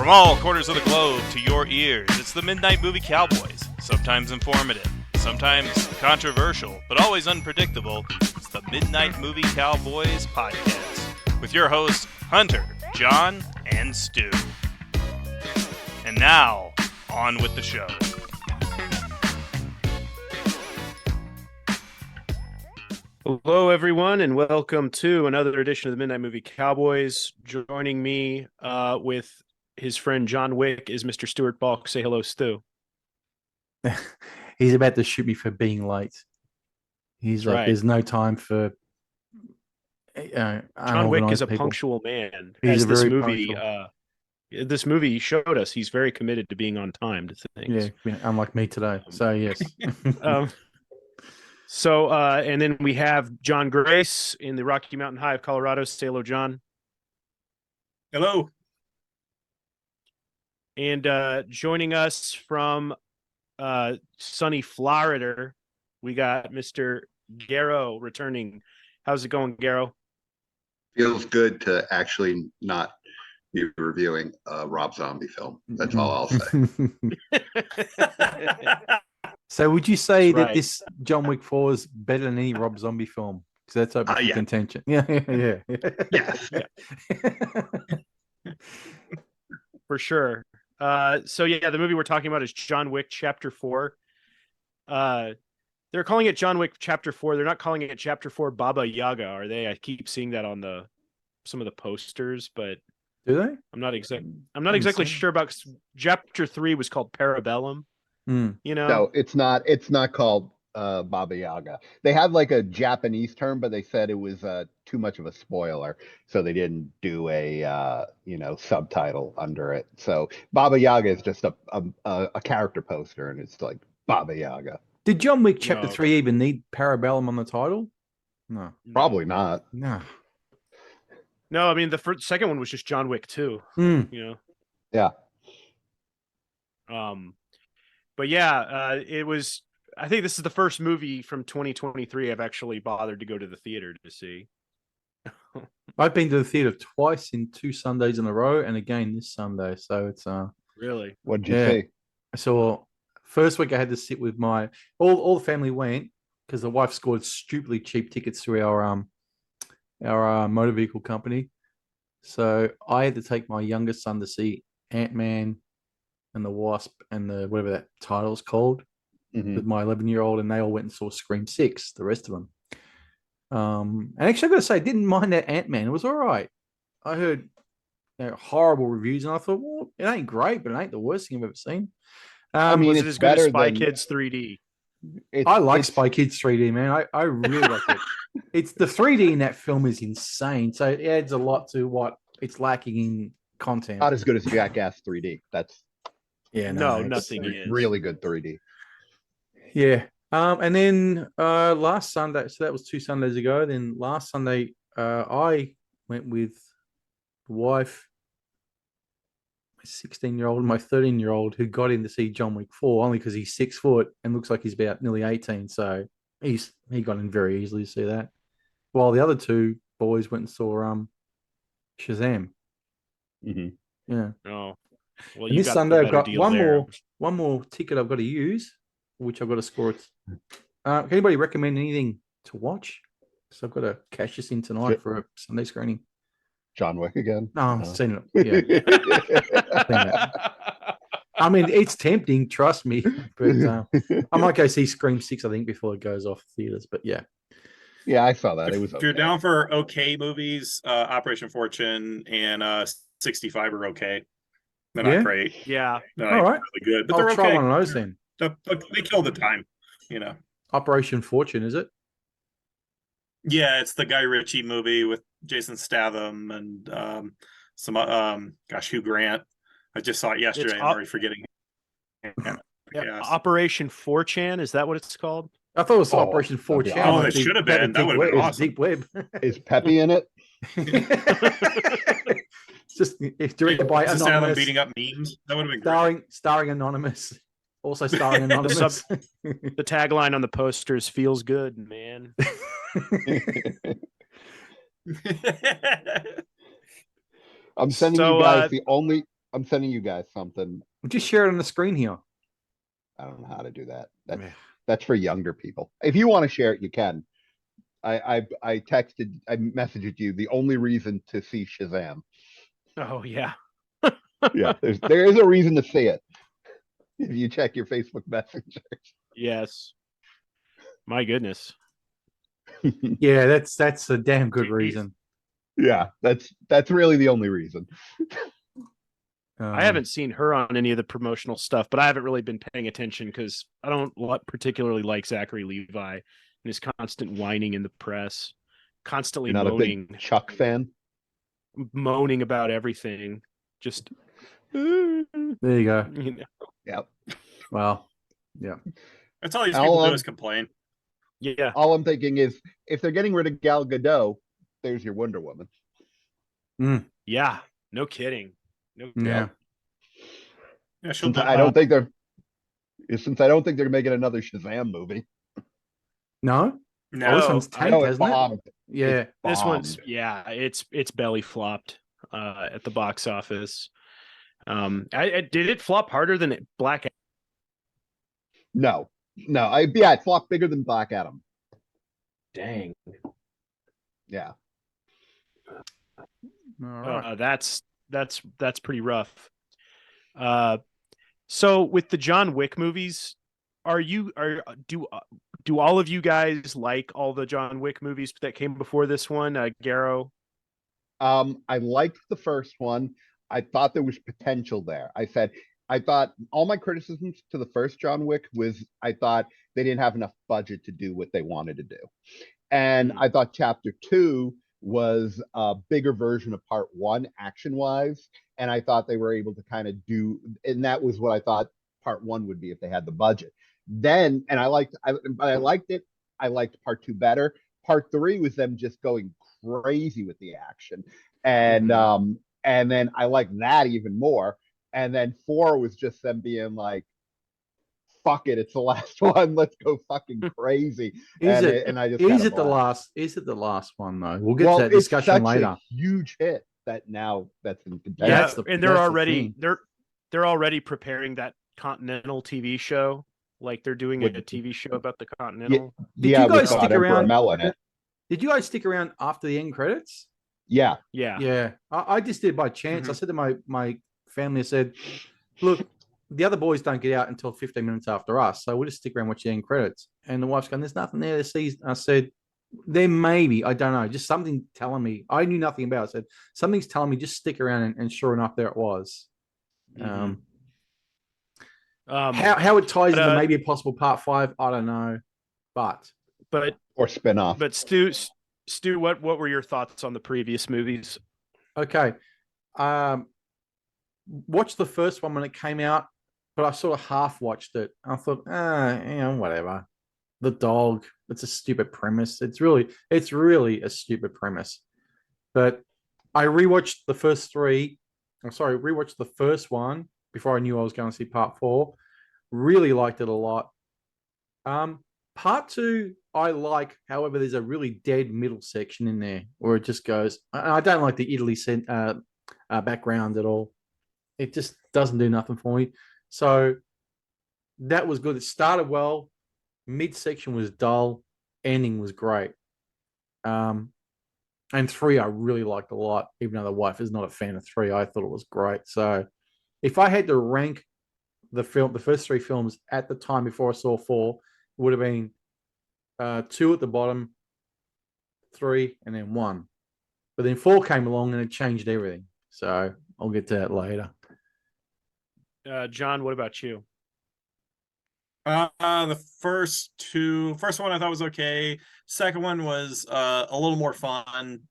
From all corners of the globe to your ears, it's the Midnight Movie Cowboys. Sometimes informative, sometimes controversial, but always unpredictable. It's the Midnight Movie Cowboys podcast with your hosts, Hunter, John, and Stu. And now, on with the show. Hello, everyone, and welcome to another edition of the Midnight Movie Cowboys. Joining me with his friend John Wick is Mr. Stuart Balk. Say hello, Stu. He's about to shoot me for being late. He's like, there's no time for. John Wick is a punctual man. He's this movie showed us, he's very committed to being on time to things. Yeah, unlike me today. So yes. And then we have John Grace in the Rocky Mountain High of Colorado. Say hello, John. Hello. And joining us from sunny Florida, we got Mr. Garo returning. How's it going, Garo? Feels good to actually not be reviewing a Rob Zombie film. That's all I'll say. So would you say that this John Wick 4 is better than any Rob Zombie film? Because that's open for contention. Yeah. Yes. For sure. The movie we're talking about is John Wick Chapter 4. They're calling it John Wick Chapter 4. They're not calling it Chapter 4 Baba Yaga, are they? I keep seeing that on some of the posters, but do they? I'm not exactly sure about. Chapter 3 was called Parabellum. You know, no, it's not called Baba Yaga. They had like a Japanese term, but they said it was too much of a spoiler, so they didn't do a subtitle under it. So Baba Yaga is just a character poster, and it's like Baba Yaga. Did John Wick Chapter 3 even need Parabellum on the title? No, probably not. No. I mean the second one was just John Wick 2. You know. Yeah. But yeah, it was. I think this is the first movie from 2023 I've actually bothered to go to the theater to see. I've been to the theater twice in 2 Sundays in a row, and again this Sunday. So it's really. What did you see? So first week I had to sit with my all the family went because the wife scored stupidly cheap tickets through our motor vehicle company. So I had to take my youngest son to see Ant-Man and the Wasp and the whatever that title's called with my 11-year-old, and they all went and saw Scream 6, the rest of them. And actually I gotta say, I didn't mind that Ant-Man. It was all right. I heard horrible reviews, and I thought, well, it ain't great, but it ain't the worst thing I've ever seen. I mean, it's better than Spy Kids 3D. I like Spy Kids 3D, man. I really like it. It's the 3D in that film is insane. So it adds a lot to what it's lacking in content. Not as good as Jackass 3D. That's nothing is really good 3D. Yeah. And then last Sunday, so that was 2 Sundays ago. Then last Sunday, I went with the wife, my 16-year-old, and my 13-year-old, who got in to see John Wick 4 only because he's 6 foot and looks like he's about nearly 18. So he got in very easily to see that. While the other 2 boys went and saw Shazam. Yeah. Oh. Well, and this Sunday I've got one more ticket I've got to use, which I've got to score. Can anybody recommend anything to watch? So I've got to cash this in tonight for a Sunday screening. John Wick again? No, I've seen it. Yeah. I mean, it's tempting, trust me. But I might go see Scream 6, I think, before it goes off theaters. But yeah. Yeah, I saw that. If you're down for okay movies, Operation Fortune and 65 are okay. They're not great. Yeah. They're not really good. But they're try okay. one of those then. They kill the time, Operation Fortune, is it? Yeah, it's the Guy Ritchie movie with Jason Statham and Hugh Grant. I just saw it yesterday. I'm already forgetting. Operation 4chan, is that what it's called? I thought it was Operation 4chan. Oh, it should have been. That would have been awesome. Deep Web. Is Peppy in it? Just directed by Anonymous. Anonymous. Beating up memes. That would have been great. Starring Anonymous. Also starring Anonymous. The tagline on the posters feels good, man. I'm sending you guys the only I'm sending you guys something. Just share it on the screen here. I don't know how to do that. That's for younger people. If you want to share it, you can. I messaged you the only reason to see Shazam. Oh yeah. Yeah, there is a reason to see it if you check your Facebook Messenger. Yes. My goodness. Yeah, that's a damn good reason. Yeah, that's really the only reason. I haven't seen her on any of the promotional stuff, but I haven't really been paying attention because I don't particularly like Zachary Levi and his constant whining in the press, constantly You're not moaning. a big Chuck fan? Moaning about everything. Just there you go. You know. Yep. Well, yeah. That's all these people do is complain. Yeah. All I'm thinking is if they're getting rid of Gal Gadot, there's your Wonder Woman. Yeah. No kidding. No. Yeah. Yeah, Since I don't think they're making another Shazam movie. No? No, Oh, this one's tanked, hasn't bombed. it? Yeah. This one's it's belly flopped at the box office. Did it flop harder than Black Adam? No. It flopped bigger than Black Adam. Dang. Yeah. All right. That's pretty rough. So with the John Wick movies, do all of you guys like all the John Wick movies that came before this one? Garo? I liked the first one. I thought there was potential there. I thought all my criticisms to the first John Wick was I thought they didn't have enough budget to do what they wanted to do. And I thought chapter 2 was a bigger version of part 1 action wise. And I thought they were able to kind of do, and that was what I thought part 1 would be if they had the budget. Then, and I liked it. I liked part 2 better. Part 3 was them just going crazy with the action. And then I liked that even more. And then 4 was just them being like, fuck it, it's the last one. Let's go fucking crazy. Is it the last one though? We'll get to that discussion later. A huge hit that's in contention. Yeah, and they're already preparing that Continental TV show. Like they're doing a TV show about the Continental. Did you guys stick around? Did you guys stick around after the end credits? Yeah. I just did by chance. I said to my family, I said, look, the other boys don't get out until 15 minutes after us, so we'll just stick around watch the end credits. And the wife's going, there's nothing there to see. I said, there may be, I don't know, just something telling me. I knew nothing about it. I said, something's telling me just stick around, and sure enough, there it was. How it ties into maybe a possible part 5, I don't know, but or spin-off. But Stu, what were your thoughts on the previous movies? Okay, watched the first one when it came out, but I sort of half watched it. I thought, whatever. The dog, it's a stupid premise. It's really a stupid premise. But I rewatched the first 3. Rewatched the first one before I knew I was going to see part 4. Really liked it a lot. Part 2, I like. However, there's a really dead middle section in there where it just goes. I don't like the Italy background at all. It just doesn't do nothing for me. So that was good. It started well. Midsection was dull. Ending was great. And 3 I really liked a lot, even though the wife is not a fan of 3. I thought it was great. So if I had to rank the first 3 films at the time before I saw 4, it would have been 2 at the bottom, 3, and then 1. But then 4 came along and it changed everything. So I'll get to that later. John, what about you? The first one I thought was okay. Second one was a little more fun,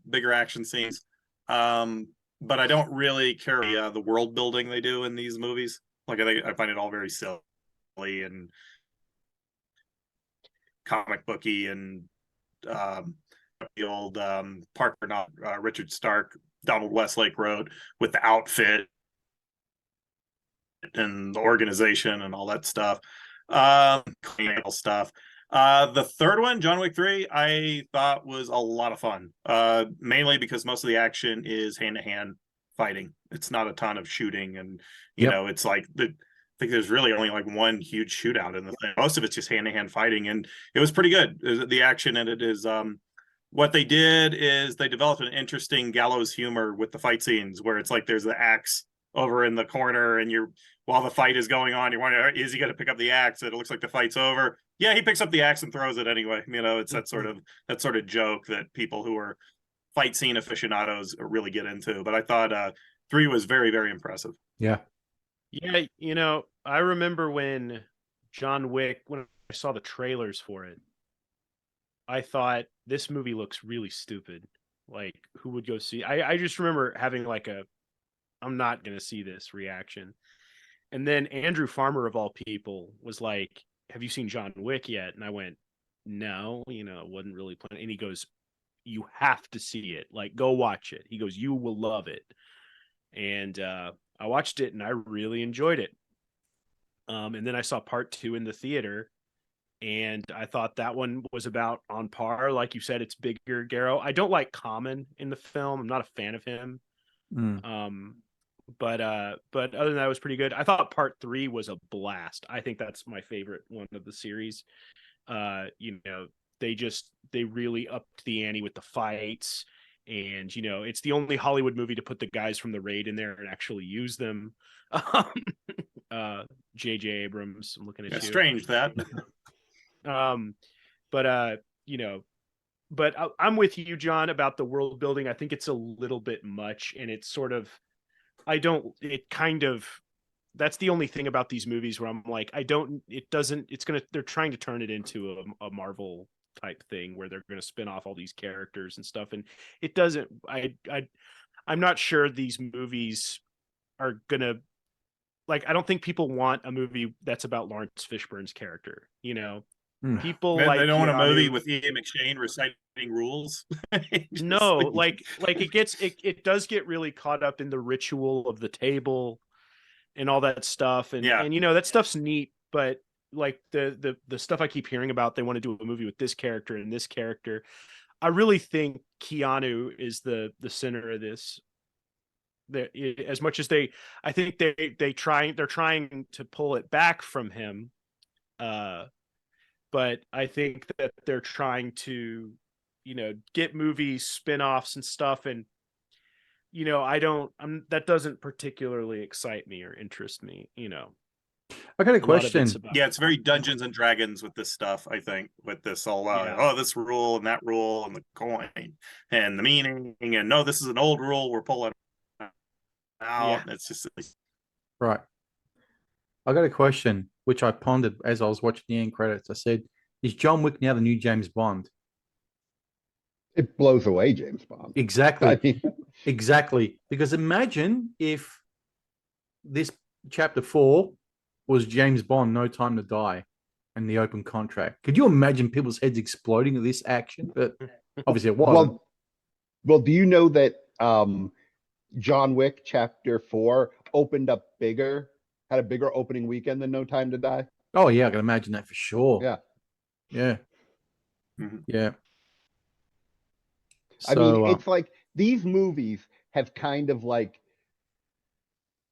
bigger action scenes. But I don't really care the world building they do in these movies. Like I find it all very silly and comic booky, and the old Parker, not Richard Stark, Donald Westlake Road with the outfit and the organization and all that stuff. Stuff. The third one, John Wick 3, I thought was a lot of fun. Mainly because most of the action is hand to hand fighting. It's not a ton of shooting, and Yep. it's like I think there's really only like one huge shootout in the thing. Most of it's just hand-to-hand fighting, and it was pretty good. The action in it is what they did is they developed an interesting gallows humor with the fight scenes where it's like there's the axe over in the corner, and while the fight is going on, you're wondering, is he going to pick up the axe? And it looks like the fight's over. Yeah, he picks up the axe and throws it anyway. It's that sort of joke that people who are fight scene aficionados really get into. But I thought 3 was very, very impressive. Yeah. Yeah, I remember when John Wick, when I saw the trailers for it, I thought this movie looks really stupid. Like, who would go see? I just remember having like I'm not going to see this reaction. And then Andrew Farmer, of all people, was like, have you seen John Wick yet? And I went, no, wasn't really planning. And he goes, you have to see it. Like, go watch it. He goes, you will love it. And I watched it and I really enjoyed it. And then I saw part 2 in the theater, and I thought that one was about on par. Like you said, it's bigger, Garo. I don't like Common in the film. I'm not a fan of him. But other than that, it was pretty good. I thought part 3 was a blast. I think that's my favorite one of the series. They really upped the ante with the fights, and it's the only Hollywood movie to put the guys from the raid in there and actually use them. J.J. Abrams, I'm looking at you. Strange that. But I'm with you, John, about the world building. I think it's a little bit much, and it's sort of, that's the only thing about these movies where I'm like, they're trying to turn it into a Marvel type thing where they're going to spin off all these characters and stuff. And it doesn't, I'm not sure these movies are going to, I don't think people want a movie that's about Lawrence Fishburne's character, People they don't want a movie with Ian McShane reciting rules. No, it does get really caught up in the ritual of the table and all that stuff, and that stuff's neat. But like the stuff I keep hearing about, they want to do a movie with this character and this character. I really think Keanu is the center of this. As much as I think they're trying to pull it back from him. But I think that they're trying to, get movies, spin-offs and stuff. And, that doesn't particularly excite me or interest me, I got a question. It's very Dungeons and Dragons with this stuff, I think, with this whole, this rule and that rule and the coin and the meaning. And no, this is an old rule we're pulling out. Yeah. It's just right. I got a question, which I pondered as I was watching the end credits. I said, is John Wick now the new James Bond? It blows away James Bond. Exactly. Exactly. Because imagine if this chapter 4 was James Bond, No Time to Die, and the open contract. Could you imagine people's heads exploding at this action? But obviously it wasn't. Well, do you know that John Wick chapter 4 opened up bigger, had a bigger opening weekend than No Time to Die? Oh yeah, I can imagine that for sure. Yeah. Mm-hmm. Yeah. So, I mean, it's like these movies have kind of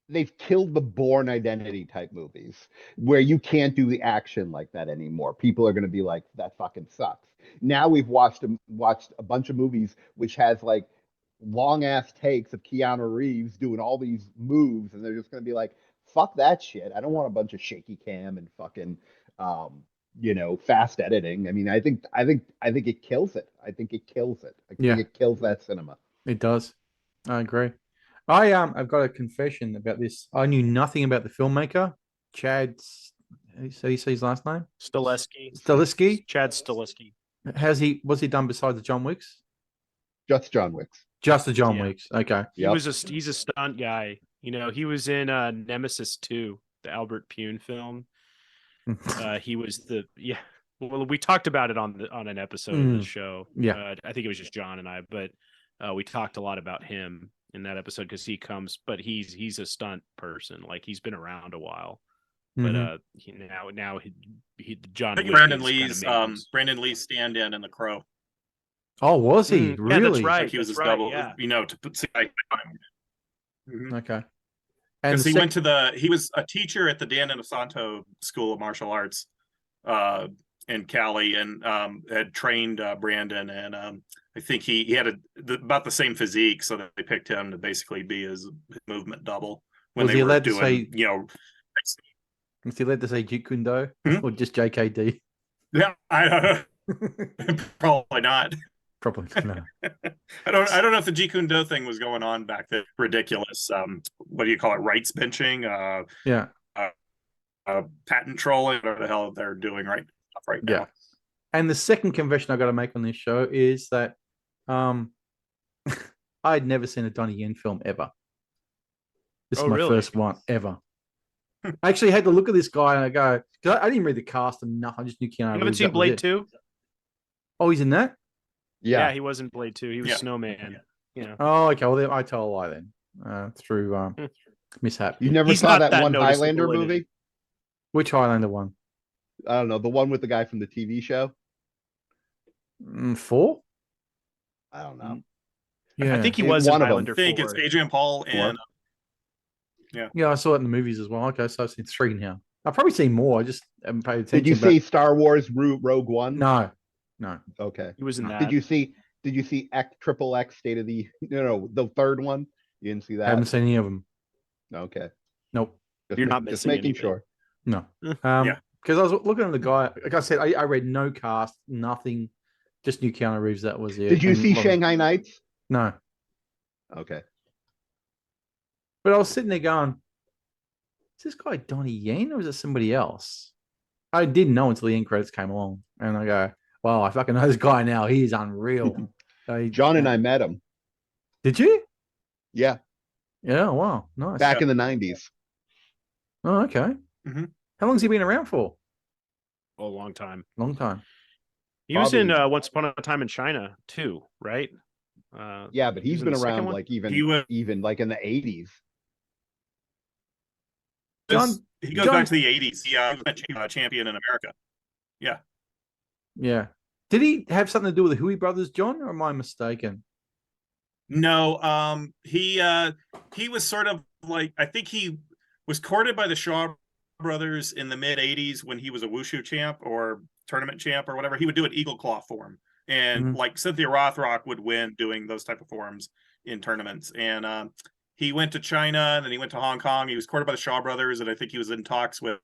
they've killed the Bourne Identity type movies where you can't do the action like that anymore. People are going to be like, that fucking sucks. Now we've watched a bunch of movies which has long ass takes of Keanu Reeves doing all these moves, and they're just going to be like, fuck that shit. I don't want a bunch of shaky cam and fucking fast editing. I mean, I think it kills it. I think it kills it. I think it kills that cinema. It does. I agree. I've got a confession about this. I knew nothing about the filmmaker, Chad. So you say his last name? Stileski. Chad Stileski. What's he done besides the John Wicks? Just John Wicks. Just the John Wicks. Okay. He's a stunt guy. He was in Nemesis 2, the Albert Pune film. He was well, we talked about it on an episode of the show. I think it was just John and I, but we talked a lot about him in that episode because he's a stunt person. Like, he's been around a while, but now John. I think Brandon Lee's stand-in in The Crow. Oh, was he really? Yeah, that's right. He was his double. To put. Okay. Because he was a teacher at the Dan Inosanto School of Martial Arts in Cali, and had trained Brandon, and I think he had about the same physique, so that they picked him to basically be his movement double when they were doing, Was he allowed to say Jeet Kune Do or just JKD? Yeah, I probably not. Probably no. I don't know if the Jeet Kune Do thing was going on back then. Ridiculous. What do you call it? Rights benching. Patent trolling. Whatever the hell they're doing right now. Yeah. And the second confession I got to make on this show is that I had never seen a Donnie Yen film ever. This is my first one ever. I actually had to look at this guy and I go, because I didn't read the cast and nothing. I just knew Keanu. You haven't seen Blade 2? Oh, he's in that? Yeah, he was in Blade 2. He was Snowman. Yeah. Oh, okay. Well, I tell a lie then. Through mishap. You never saw that one Highlander movie? Which Highlander one? I don't know. The one with the guy from the TV show? 4? I don't know. Yeah. I think he was in Highlander. I think it's Adrian Paul and yeah, I saw it in the movies as well. Okay, so I've seen 3 now. I've probably seen more. I just haven't paid attention. Did you see Star Wars Rogue One? No. Okay. He was in that. Did you see Triple X State of the the third one? You didn't see that? I haven't seen any of them. Okay. Nope. You're not missing just making anything. sure. No. Because I was looking at the guy. Like I said, I read no cast, nothing. Just knew Keanu Reeves. That was it. Did you see Shanghai Nights? No. Okay. But I was sitting there going, is this guy Donnie Yen or is it somebody else? I didn't know until the end credits came along. And I go, wow, I fucking know this guy now. He is unreal. John and I met him. Did you? Yeah. Yeah, wow. Nice. Back in the 90s. Oh, okay. Mm-hmm. How long has he been around for? Oh, a long time. Long time. He was in Once Upon a Time in China, too, right? Yeah, but he's been around like even like in the 80s. He goes back to the 80s. He was champion in America. Yeah. Yeah. Did he have something to do with the Hui brothers, John, or am I mistaken? No. He was sort of like, I think he was courted by the Shaw brothers in the mid 80s when he was a wushu champ or tournament champ or whatever. He would do an eagle claw form, and like Cynthia Rothrock would win doing those type of forms in tournaments. And he went to China, and then he went to Hong Kong. He was courted by the Shaw brothers, and I think he was in talks with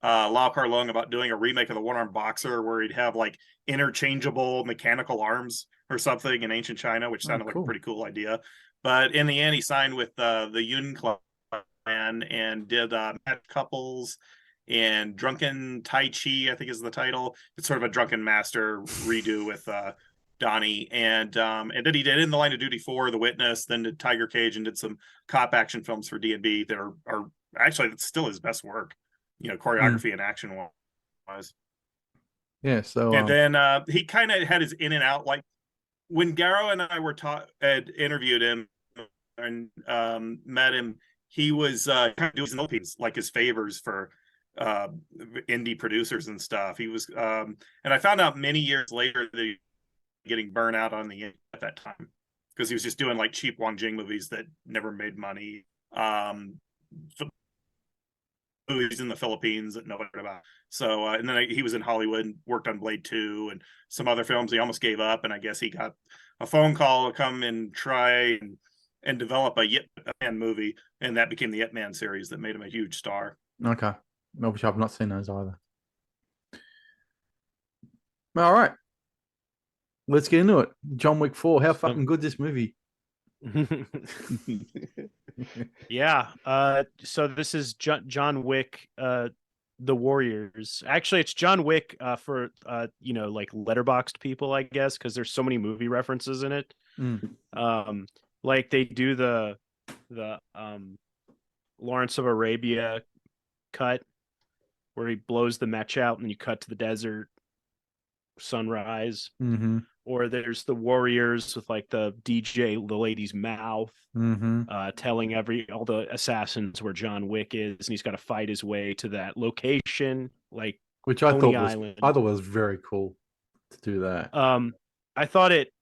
Lau Kar-leung about doing a remake of the One-Armed Boxer where he'd have like interchangeable mechanical arms or something in ancient China, which sounded like a pretty cool idea. But in the end, he signed with the Yun Clan and did Mad Couples and Drunken Tai Chi, I think is the title. It's sort of a Drunken Master redo with Donnie. And then he did In the Line of Duty 4, The Witness, then did Tiger Cage, and did some cop action films for D&B that are actually, it's still his best work, choreography and action wise. Yeah. So and then he kind of had his in and out. Like when Garo and I had interviewed him and met him, he was kind of doing his like his favors for indie producers and stuff. He was and I found out many years later that he was getting burnt out on the at that time because he was just doing like cheap Wang Jing movies that never made money. Movies in the Philippines that nobody heard about. So and then he was in Hollywood and worked on Blade 2 and some other films. He almost gave up, and I guess he got a phone call to come and try and develop a Yip Man movie, and that became the Yip Man series that made him a huge star. Okay. Which I've not seen those either. All right. Let's get into it. John Wick 4. How fucking good this movie? Yeah. So this is John Wick, The Warriors. Actually, it's John Wick for like letterboxed people, I guess, because there's so many movie references in it. Like they do the Lawrence of Arabia cut where he blows the match out and you cut to the desert sunrise. Or there's the Warriors with like the DJ, the lady's mouth, telling all the assassins where John Wick is, and he's got to fight his way to that location, like which I thought was very cool to do that. I thought it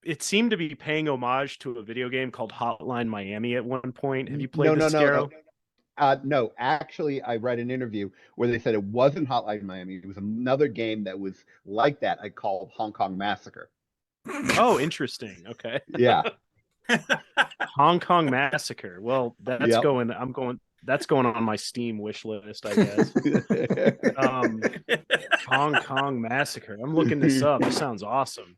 it seemed to be paying homage to a video game called Hotline Miami at one point. Have you played No, this, no, no, Garo? no. No, actually, I read an interview where they said it wasn't Hotline Miami. It was another game that was like that. I called Hong Kong Massacre. Oh, interesting. Okay. Yeah. Hong Kong Massacre. Well, that's Yep. that's going on my Steam wish list, I guess. Hong Kong Massacre. I'm looking this up. This sounds awesome.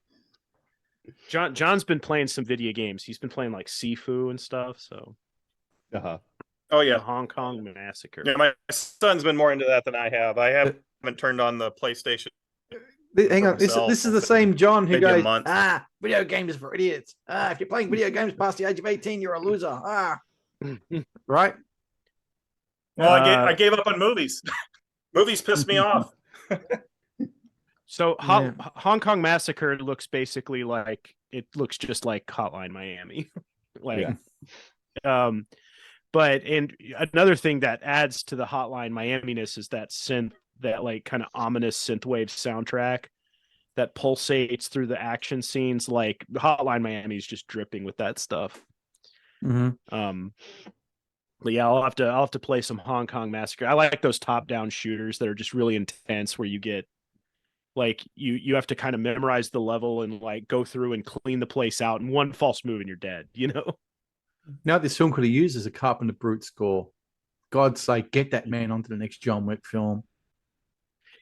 John's been playing some video games. He's been playing like Sifu and stuff. So, Uh-huh. Oh the yeah, Hong Kong Massacre. yeah. My son's been more into that than I have. I haven't turned on the PlayStation. Hang on, himself. this is the same John who Maybe a goes, month. video games is for idiots. If you're playing video games past the age of 18, you're a loser. Right? Well, I gave up on movies. Movies pissed me off. So Yeah. Hong Kong Massacre looks basically like it looks just like Hotline Miami. But and another thing that adds to the Hotline Miami-ness is that like kind of ominous synthwave soundtrack that pulsates through the action scenes. Like Hotline Miami is just dripping with that stuff. Mm-hmm. But yeah, I'll have to play some Hong Kong Massacre. I like those top-down shooters that are just really intense, where you get like you have to kind of memorize the level and like go through and clean the place out, and one false move and you're dead, you know? Now this film could have used as a Carpenter Brute score. God's sake, get that man onto the next John Wick film.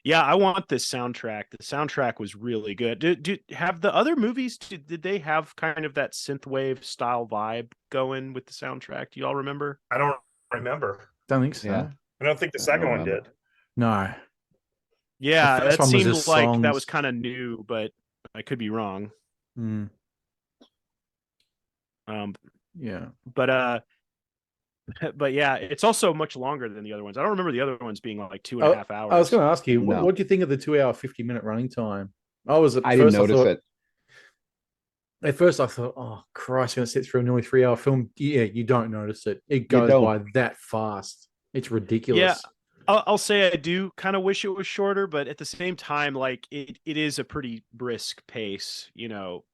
Yeah, I want this soundtrack. The soundtrack was really good. Did have the other movies, did they have kind of that synthwave style vibe going with the soundtrack? Do you all remember? I don't remember. Don't think so. Yeah. I don't think the second one did. No. Yeah, The first that one was seemed just like that songs. was kind of new, but I could be wrong. Mm. Yeah. But yeah, it's also much longer than the other ones. I don't remember the other ones being like 2.5 hours. I was going to ask you, No. what do you think of the 2 hour, 50-minute running time? I didn't notice it. At first, I thought, oh, Christ, I'm going to sit through a nearly 3 hour film. Yeah, you don't notice it. It goes don't. by that fast. It's ridiculous. Yeah, I'll say I do kind of wish it was shorter, but at the same time, like it is a pretty brisk pace, you know.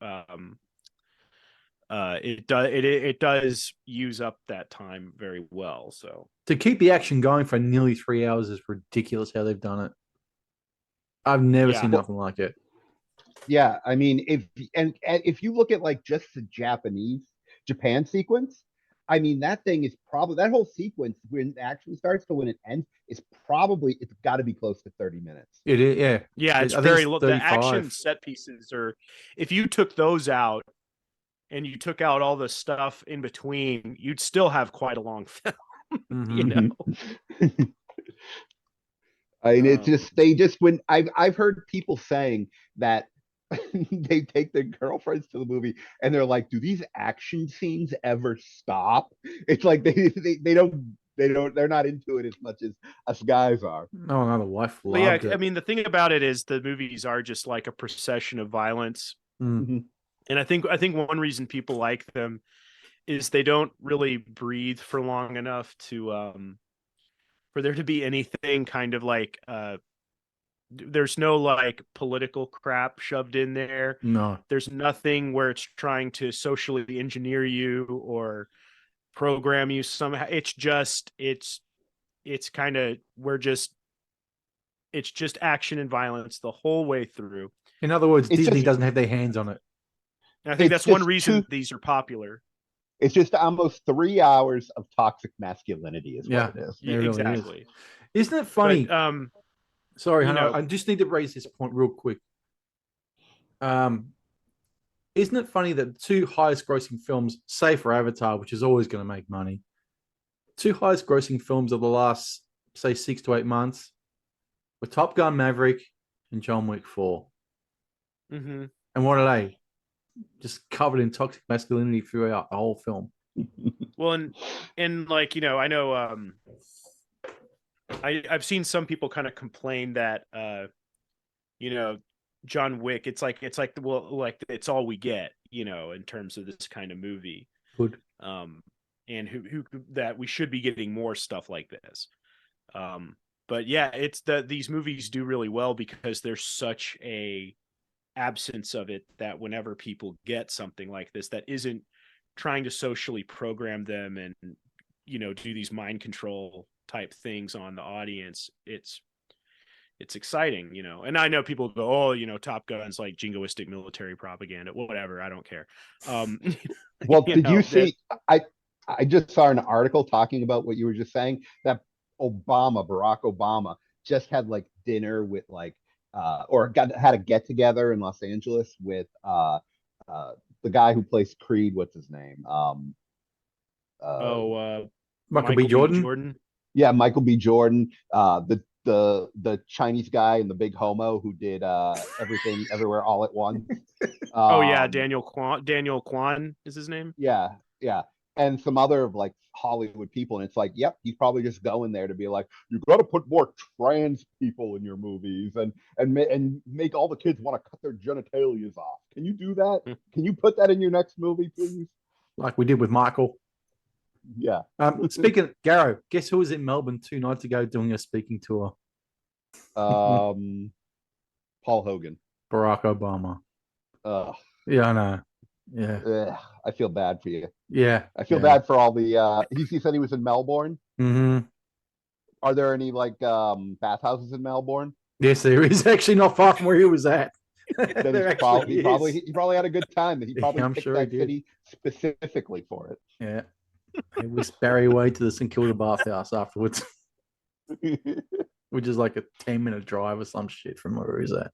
It does use up that time very well. So To keep the action going for nearly 3 hours is ridiculous how they've done it. I've never seen nothing like it. Yeah, I mean, if you look at like just the Japan sequence, I mean, that thing is probably, that whole sequence when the action starts to when it ends is probably, it's got to be close to 30 minutes. It is, yeah. yeah, it's I think very it's low. The 35. action set pieces are, if you took those out and you took out all the stuff in between, you'd still have quite a long film. You know. I mean, it's just when I've heard people saying that they take their girlfriends to the movie and they're like, do these action scenes ever stop? It's like they're not into it as much as us guys are. No, another wife But loved yeah, it. I mean, the thing about it is the movies are just like a procession of violence. Mm. And I think one reason people like them is they don't really breathe for long enough to for there to be anything kind of like there's no like political crap shoved in there. No. There's nothing where it's trying to socially engineer you or program you somehow. It's just it's kind of it's just action and violence the whole way through. In other words, It's Disney just- doesn't have their hands on it. And I think It's that's one just reason these are popular. It's just almost 3 hours of toxic masculinity is Yeah. what it is. It really is. Exactly. Isn't it funny? But, Sorry, you Hannah, know- I just need to raise this point real quick. Isn't it funny that the two highest grossing films, save for Avatar, which is always going to make money, two highest grossing films of the last, say, 6 to 8 months were Top Gun Maverick and John Wick 4. mm-hmm. And what are they? Just covered in toxic masculinity throughout the whole film. Well, and like, you know, I know I've seen some people kind of complain that you know, John Wick, it's like well, like it's all we get, you know, in terms of this kind of movie. Good. And who that we should be getting more stuff like this. But yeah, it's these movies do really well because there's such a absence of it that whenever people get something like this that isn't trying to socially program them and, you know, do these mind control type things on the audience, it's exciting, you know. And I know people go, oh, you know, Top Gun's like jingoistic military propaganda, whatever, I don't care. Well, you did know, you see? I just saw an article talking about what you were just saying, that Barack Obama, just had like dinner with like, or had a get together in Los Angeles with the guy who plays Creed. What's his name? Michael B. Jordan. Yeah, Michael B. Jordan. The Chinese guy and the big homo who did Everything Everywhere All at Once. Oh yeah, Daniel Kwan is his name. Yeah, yeah. And some other like Hollywood people, and it's like, yep, he's probably just going there to be like, you got to put more trans people in your movies, and make all the kids want to cut their genitalias off. Can you do that? Can you put that in your next movie, please? Like we did with Michael. Yeah. Speaking of Garo, guess who was in Melbourne 2 nights ago doing a speaking tour? Paul Hogan. Barack Obama. Ugh. Yeah, I know. Yeah. Ugh, I feel bad for you. Yeah. I feel bad for all the he said he was in Melbourne. Mm-hmm. Are there any like bathhouses in Melbourne? Yes, there is, actually not far from where he was at. Then he probably had a good time. He probably I'm picked sure that he did. city specifically for it. Yeah. It was Barry away to the St Kilda bathhouse afterwards, which is like a 10-minute drive or some shit from where he's at.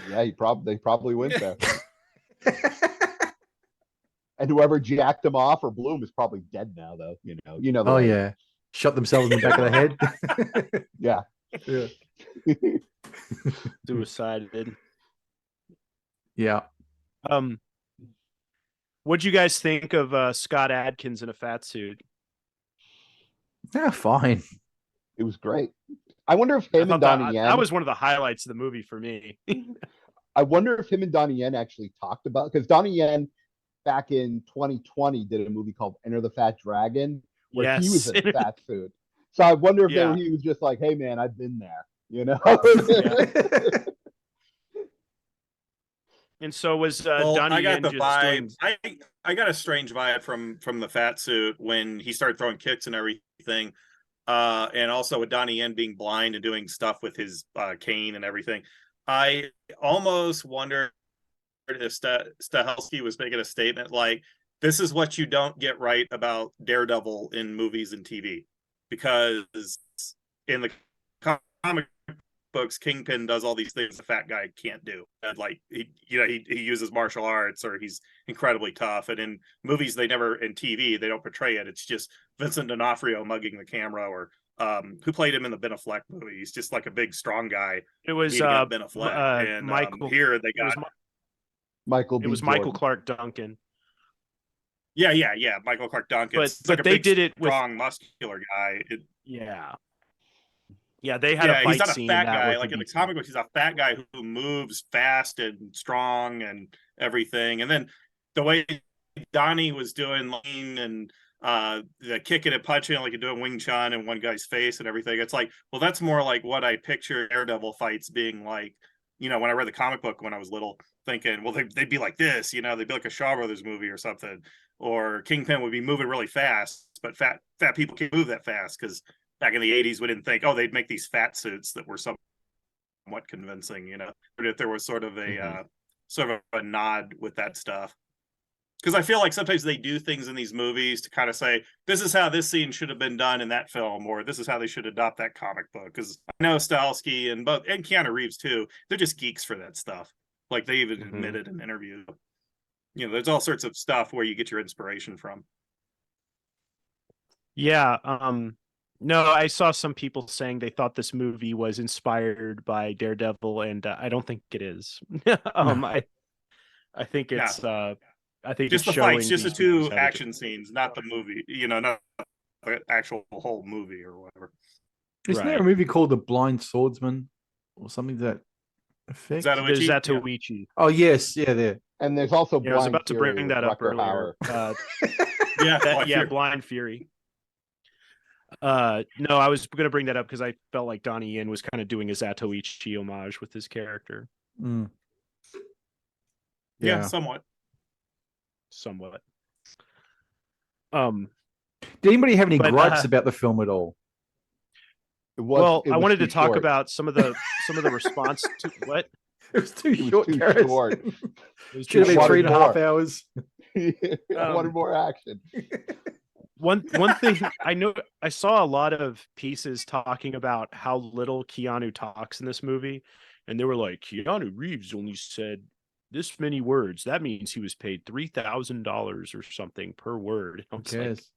Yeah, they probably went there. And whoever jacked him off or blew him is probably dead now, though. You know. Oh yeah, shot themselves in the back of the head. Yeah. Yeah. Suicided. Yeah. What'd you guys think of Scott Adkins in a fat suit? Yeah, fine. It was great. I wonder if him and Donnie Yen. That was one of the highlights of the movie for me. I wonder if him and Donnie Yen actually talked about, because Donnie Yen back in 2020 did a movie called Enter the Fat Dragon where he was in a fat suit. So I wonder if he was just like, hey man, I've been there, you know? And so was Donnie I got Yen the just vibe. doing... I got a strange vibe from the fat suit when he started throwing kicks and everything. And also with Donnie Yen being blind and doing stuff with his cane and everything. I almost wondered if Stahelski was making a statement like, this is what you don't get right about Daredevil in movies and TV. Because in the comic books, Kingpin does all these things the fat guy can't do. And like he uses martial arts, or he's incredibly tough. And in movies, in TV, they don't portray it. It's just Vincent D'Onofrio mugging the camera, or who played him in the Ben Affleck movie. He's just like a big, strong guy. It was Ben Affleck. And Michael. Here they got Michael. It was Michael Clark Duncan. Yeah. Michael Clark Duncan. But like they did it with strong, muscular guy. Yeah, they had a fight he's not scene. A fat guy. Like in the comic books, he's a fat guy who moves fast and strong and everything. And then the way Donnie was doing lean and the kicking and punching, like doing Wing Chun in one guy's face and everything. It's like, well, that's more like what I picture Daredevil fights being like. When I read the comic book when I was little, thinking, well, they'd be like this, they'd be like a Shaw Brothers movie or something, or Kingpin would be moving really fast, but fat people can't move that fast because back in the 80s we didn't think, oh, they'd make these fat suits that were somewhat convincing, but if there was sort of a nod with that stuff. Because I feel like sometimes they do things in these movies to kind of say, this is how this scene should have been done in that film, or this is how they should adopt that comic book. Because I know Stahelski and Keanu Reeves too, they're just geeks for that stuff. Like they even admitted in interviews. There's all sorts of stuff where you get your inspiration from. Yeah. No, I saw some people saying they thought this movie was inspired by Daredevil, and I don't think it is. I think it's... I think just it's the fights, just the two attitude. action scenes, not the movie, not the actual whole movie or whatever. Isn't there a movie called The Blind Swordsman or something to that effect? Zatoichi. Yeah. Oh, yes. Yeah, there. And there's also Blind I was about to Fury bring that up earlier. Blind Fury. No, I was going to bring that up because I felt like Donnie Yen was kind of doing a Zatoichi homage with his character. Mm. Yeah, somewhat. Did anybody have any gripes about the film at all? I wanted to talk about some of the response to what. It was too short. It was should have been 3.5 hours. I wanted more action. One thing I saw a lot of pieces talking about how little Keanu talks in this movie, and they were like, Keanu Reeves only said this many words. That means he was paid $3,000 or something per word. Who cares?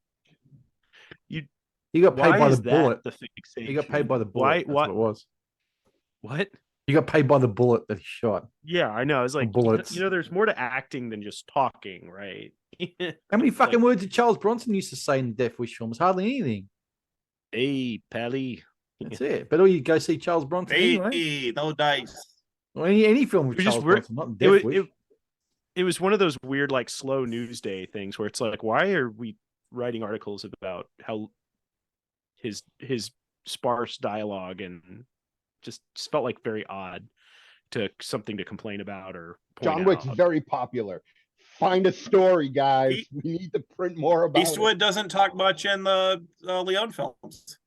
Like, he got paid by the bullet. He got paid by the bullet. That's what it was. What? He got paid by the bullet that he shot. Yeah, I know. I was like, bullets. There's more to acting than just talking, right? How many fucking words did Charles Bronson used to say in the Death Wish films? Hardly anything. Hey, Pally. That's it. But all you go see Charles Bronson anyway. No dice. Well, any film with Charles Bronson, not in Death Wish. It was one of those weird, like, slow news day things where it's like, why are we writing articles about how his sparse dialogue, and just felt like very odd to something to complain about or point John Wick's out. Very popular. Find a story, guys. We need to print more about Eastwood doesn't talk much in the Leone films.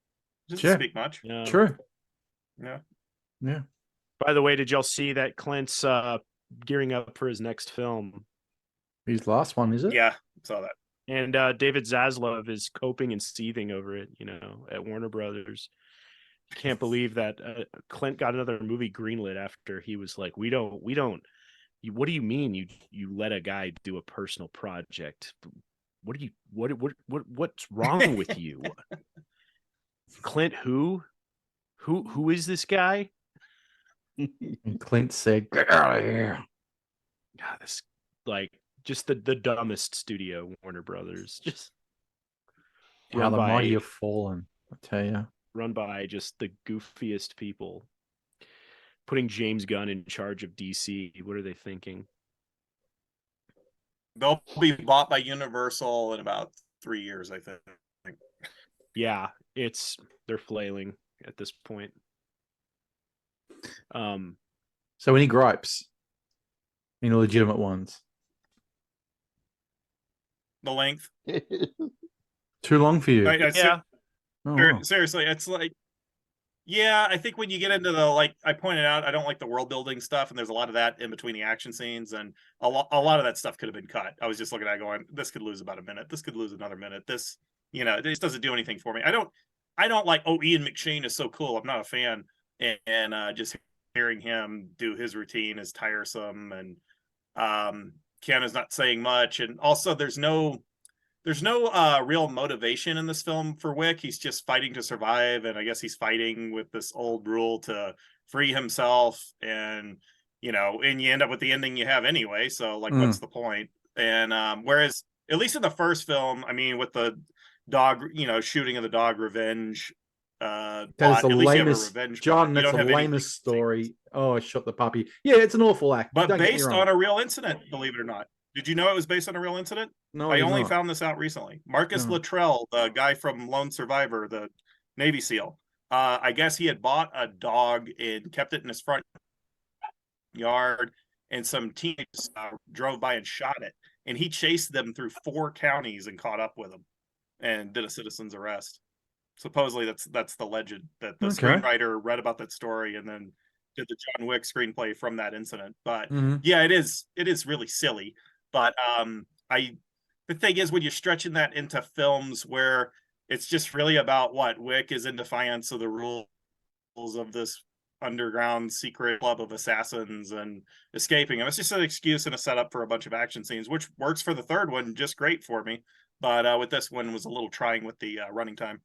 Doesn't speak much. Yeah. True. Yeah. By the way, did y'all see that Clint's gearing up for his next film? His last one, is it? Yeah, saw that. And David Zaslav is coping and seething over it, at Warner Brothers. Can't believe that Clint got another movie greenlit after he was like, we don't. What do you mean you let a guy do a personal project? What's wrong with you? Clint, who is this guy? And Clint said, "Get out of here." God, this just the dumbest studio, Warner Brothers. Just how the mighty have fallen, I tell you. Run by just the goofiest people. Putting James Gunn in charge of DC. What are they thinking? They'll be bought by Universal in about 3 years, I think. Yeah, they're flailing at this point. So any gripes? Any legitimate ones? The length. Too long for you? Yeah. Seriously, it's like, yeah, I think when you get into the, like I pointed out, I don't like the world building stuff, and there's a lot of that in between the action scenes, and a lot of that stuff could have been cut. I was just looking at it going, this could lose about a minute. This could lose another minute. This, it just doesn't do anything for me. I don't like, Ian McShane is so cool. I'm not a fan, and just hearing him do his routine is tiresome, and Keanu's not saying much, and also there's no real motivation in this film for Wick. He's just fighting to survive, and I guess he's fighting with this old rule to free himself, and and you end up with the ending you have anyway, so what's the point? And whereas at least in the first film, I mean, with the dog, shooting of the dog revenge, that is the lamest, John, that's the lamest story. Oh, I shot the puppy. Yeah, it's an awful act, but based on a real incident, believe it or not. Did you know it was based on a real incident? No, I only found this out recently. Marcus Luttrell, the guy from Lone Survivor, the Navy SEAL, I guess he had bought a dog and kept it in his front yard, and some teenagers drove by and shot it, and he chased them through 4 counties and caught up with them and did a citizen's arrest. Supposedly that's the legend, that the screenwriter read about that story and then did the John Wick screenplay from that incident. But yeah, it is really silly. But the thing is, when you're stretching that into films where it's just really about what Wick is in defiance of the rules of this underground secret club of assassins and escaping them, it's just an excuse and a setup for a bunch of action scenes, which works for the third one just great for me. But with this one was a little trying with the running time.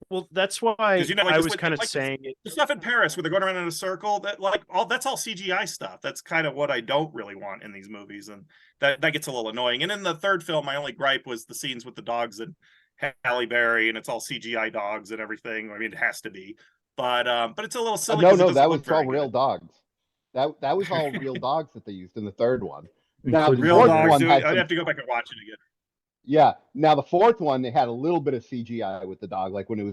Well, that's why I was kind of saying it. The stuff in Paris where they're going around in a circle, that's all CGI stuff. That's kind of what I don't really want in these movies, and that gets a little annoying. And in the third film, my only gripe was the scenes with the dogs and Halle Berry, and it's all CGI dogs and everything. I mean, it has to be, but it's a little silly. No, that was all real dogs. That was all real dogs that they used in the third one. Now the real dogs. I'd have to go back and watch it again. Yeah. Now the fourth one, they had a little bit of CGI with the dog, like when it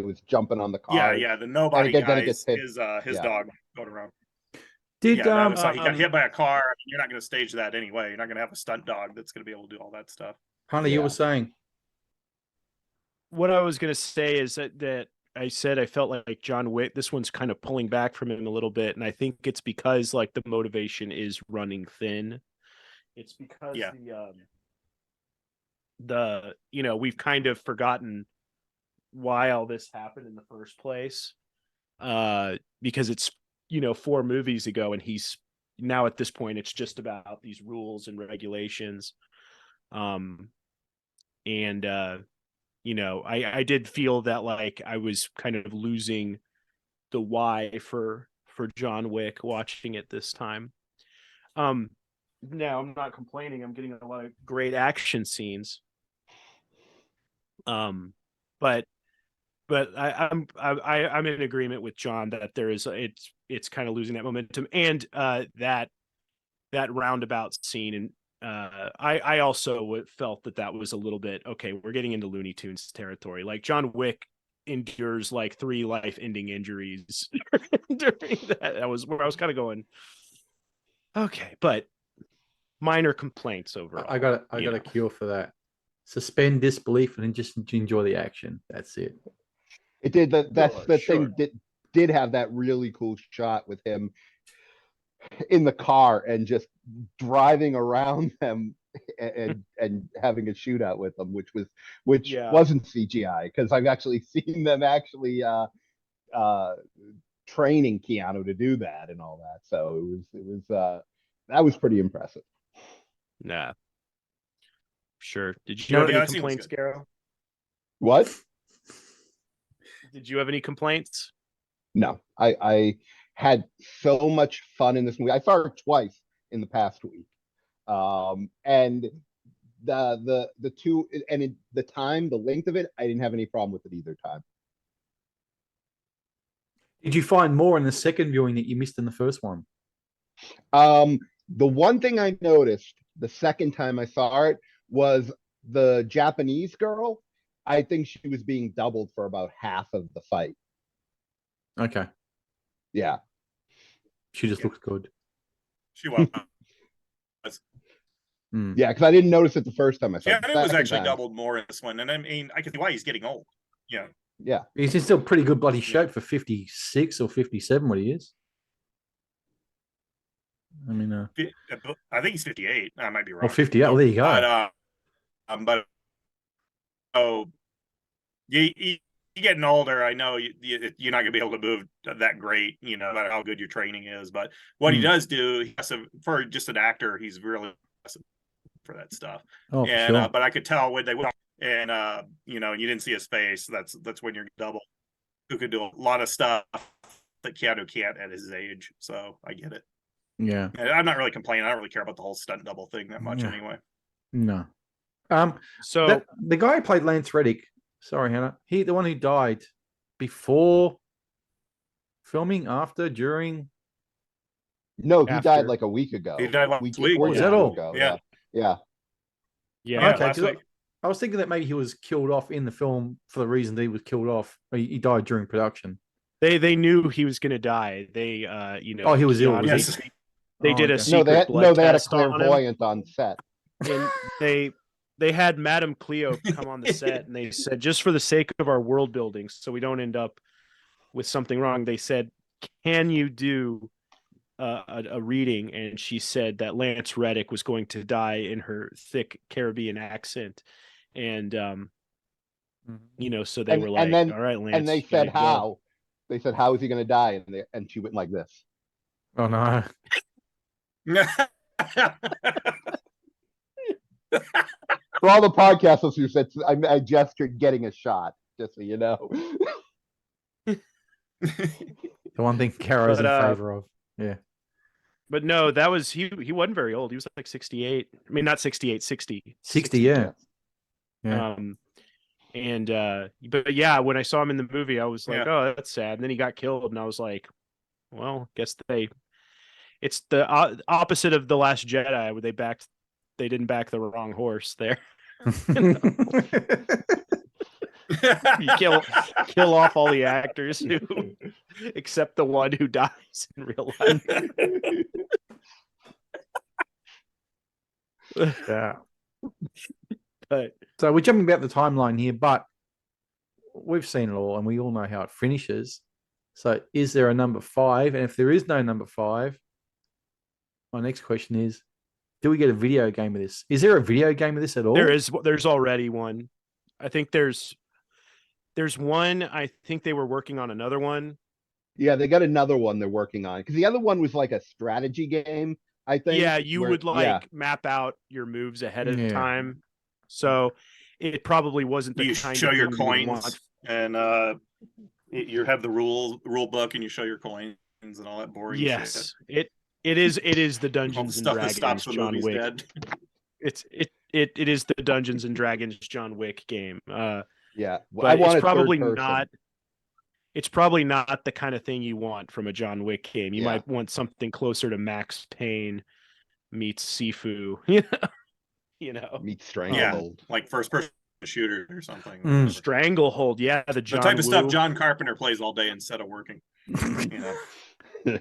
was jumping on the car. Yeah, the nobody guy is his dog going around. Did that was like he got hit by a car. I mean, you're not going to stage that anyway. You're not going to have a stunt dog that's going to be able to do all that stuff. Hunter, you Yeah. were saying? What I was going to say is that I said I felt like John Wick, this one's kind of pulling back from him a little bit. And I think it's because like the motivation is running thin. It's because we've kind of forgotten why all this happened in the first place. Because it's, 4 movies ago, and he's now at this point, it's just about these rules and regulations. I did feel that like I was kind of losing the why for John Wick watching it this time. Now I'm not complaining. I'm getting a lot of great action scenes. But I'm in agreement with John that there is it's kind of losing that momentum, and that roundabout scene, and I also felt that was a little bit okay. We're getting into Looney Tunes territory. Like John Wick endures like 3 life-ending injuries during that. That was where I was kind of going, okay, but minor complaints overall. I got a cure for that. Suspend disbelief and then just enjoy the action. That's it. It did that. That's Sure, the sure. thing. Did have that really cool shot with him in the car and just driving around them and having a shootout with them, which wasn't CGI, because I've actually seen them training Keanu to do that and all that. So it was that was pretty impressive. Nah. Sure. Did you have any complaints, Garo? What? Did you have any complaints? No, I had so much fun in this movie. I saw it twice in the past week, and the two, and the length of it, I didn't have any problem with it either time. Did you find more in the second viewing that you missed in the first one? The one thing I noticed the second time I saw it was the Japanese girl. I think she was being doubled for about half of the fight. Okay. Yeah. She just looks good. She was. Yeah, because I didn't notice it the first time I saw it. Yeah, it was actually doubled more in this one. And I mean, I can see why he's getting old. Yeah. Yeah. He's in still pretty good bloody shape for 56 or 57, what he is. I mean, I think he's 58. I might be wrong. Oh, 58. Well, there you go. You're getting older. I know you're not going to be able to move that great, no matter how good your training is. But what he does do, for just an actor, he's really for that stuff. Oh, and sure. But I could tell when they went, and you didn't see his face. That's when you're double, who could do a lot of stuff that Keanu can't at his age. So I get it. Yeah. And I'm not really complaining. I don't really care about the whole stunt double thing that much anyway. No. So the guy who played Lance Reddick, sorry, Hannah, the one who died before filming, after, during? No, he died like a week ago. He died last week. Was that all? Ago. Yeah. Okay, last week. I was thinking that maybe he was killed off in the film for the reason that he was killed off. He died during production. They knew he was going to die. They Oh, he was ill. Yes. They did a okay. secret blood they had a test on him. clairvoyant on set. And they had Madame Cleo come on the set, and they said, just for the sake of our world building, so we don't end up with something wrong, they said, can you do a reading? And she said that Lance Reddick was going to die in her thick Caribbean accent. And so they were like, all right, Lance. And they said how. They said, how is he going to die? And she went like this. Oh, no. For all the podcast listeners, I gestured getting a shot, just so you know. The one thing Garo's in favor of. Yeah. But no, that was he wasn't very old. He was like 68. I mean, not 68, 60. 60, yeah. But yeah, when I saw him in the movie, I was like, oh, that's sad. And then he got killed, and I was like, well, guess it's the opposite of The Last Jedi, where they didn't back the wrong horse there. You kill off all the actors who except the one who dies in real life. Yeah. But So we're jumping about the timeline here, but we've seen it all and we all know how it finishes. So is there a number 5? And if there is no number 5, my next question is, do we get a video game of this? Is there a video game of this at all? there's already one. I think there's one. I think they were working on another one. Yeah, they got another one they're working on because the other one was like a strategy game, I think. Yeah, you would map out your moves ahead of time. So it probably wasn't the you kind show of your thing you would coins want. and you have the rule book and you show your coins and all that boring Yes, shit. it is the All the Dungeons and stuff that Dragons stops the John movies Wick. dead. It is the Dungeons and Dragons John Wick game. Yeah, But I want it's probably third person. not. It's probably not the kind of thing you want from a John Wick game. You might want something closer to Max Payne meets Sifu. You know, Meets Stranglehold. Like first person shooter or something. Mm. Stranglehold. Yeah, the type of Woo. stuff John Carpenter plays all day instead of working. You know.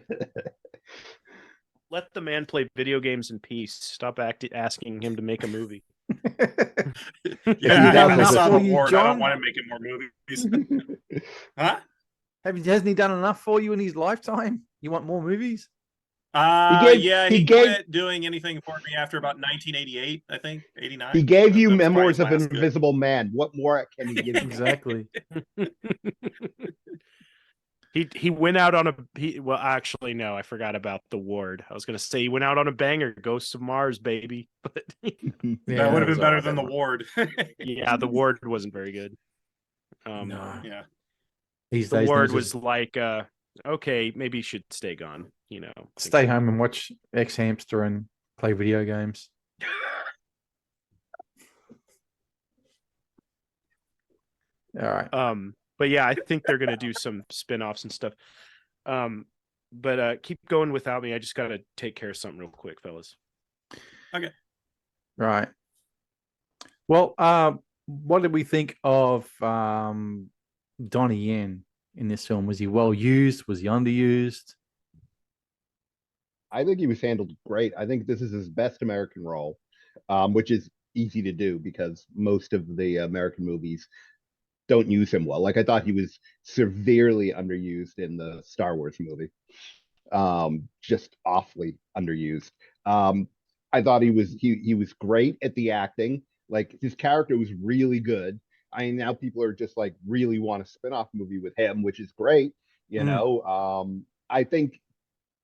Let the man play video games in peace. Stop asking him to make a movie. Yeah, done I enough saw for the you, award. I John? don't want to make it more movies. Huh? Hasn't he done enough for you in his lifetime? You want more movies? He quit doing anything for me after about 1988, I think, 89. He gave you That was probably Memoirs his of last good. Invisible Man. What more can he give you? Exactly. He went out on well, actually, no, I forgot about The Ward. I was going to say he went out on a banger, Ghosts of Mars, baby. But That would have been better than The Ward. yeah, The Ward wasn't very good. No. Yeah. These The days, Ward no, was like, okay, maybe you should stay gone. You know, stay home and watch X Hamster and play video games. All right. But yeah, I think they're gonna do some spin-offs and stuff. But keep going without me. I just gotta take care of something real quick, fellas. Okay. Right. Well, what did we think of Donnie Yen in this film? Was he well used? Was he underused? I think he was handled great. I think this is his best American role, which is easy to do because most of the American movies don't use him well. Like I thought he was severely underused in the Star Wars movie, just awfully underused. I thought he was great at the acting. Like his character was really good. I mean, now people are just like really want a spin-off movie with him, which is great. You know, I think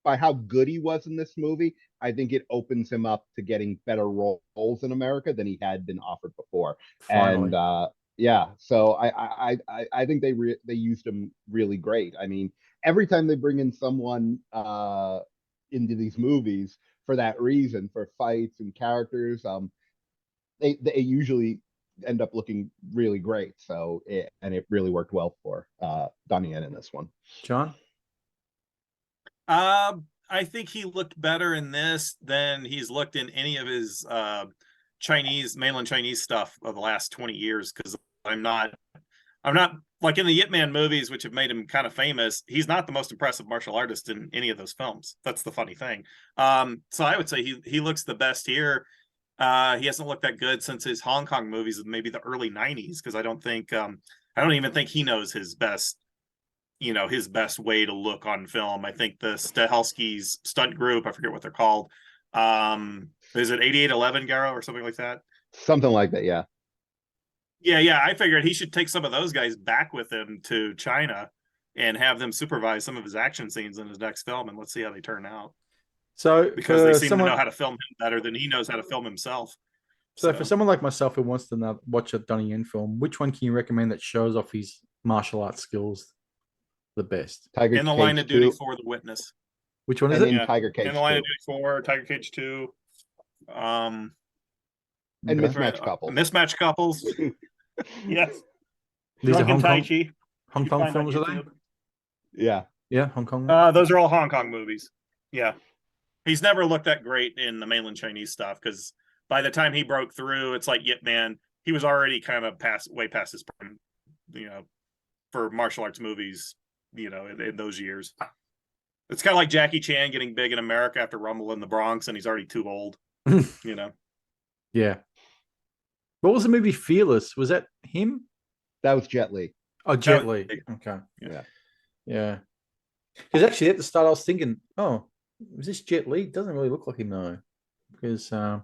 by how good he was in this movie, I think it opens him up to getting better roles in America than he had been offered before. Finally. And yeah, so I think they used him really great. I mean, every time they bring in someone into these movies for that reason, for fights and characters, they usually end up looking really great. So it really worked well for Donnie Yen in this one. John? I think he looked better in this than he's looked in any of his mainland Chinese stuff of the last 20 years. Because I'm not like in the Yip Man movies, which have made him kind of famous. He's not the most impressive martial artist in any of those films. That's the funny thing. So I would say he looks the best here. He hasn't looked that good since his Hong Kong movies of maybe the early 90s. Because I don't even think he knows his best. You know, his best way to look on film. I think the Stahelski's stunt group, I forget what they're called. Is it 8811 Garo or something like that? Something like that, yeah. Yeah. I figured he should take some of those guys back with him to China and have them supervise some of his action scenes in his next film, and let's see how they turn out. So because they seem to know how to film him better than he knows how to film himself. So for someone like myself who wants to watch a Donnie Yen film, which one can you recommend that shows off his martial arts skills the best? Tiger In the Cage Line of Duty 2. 4, The Witness. Which one is And it? in Tiger Cage In the Line 2. of Duty 4, Tiger Cage 2. And Okay. Mismatched Couples. Mismatched Couples. Yes. These are Drunken Hong Tai Kong, Chi. Hong You Kong find on films, are they? YouTube. Yeah. Yeah, Hong Kong. Those are all Hong Kong movies. Yeah. He's never looked that great in the mainland Chinese stuff because by the time he broke through, it's like Yip Man. He was already kind of way past his prime, you know, for martial arts movies in those years. It's kind of like Jackie Chan getting big in America after Rumble in the Bronx, and he's already too old. Yeah. What was the movie Fearless? Was that him? That was Jet Li. Oh, Jet Li. Okay. Yeah. Because actually, at the start, I was thinking, oh, was this Jet Li? Doesn't really look like him, though. Because, again,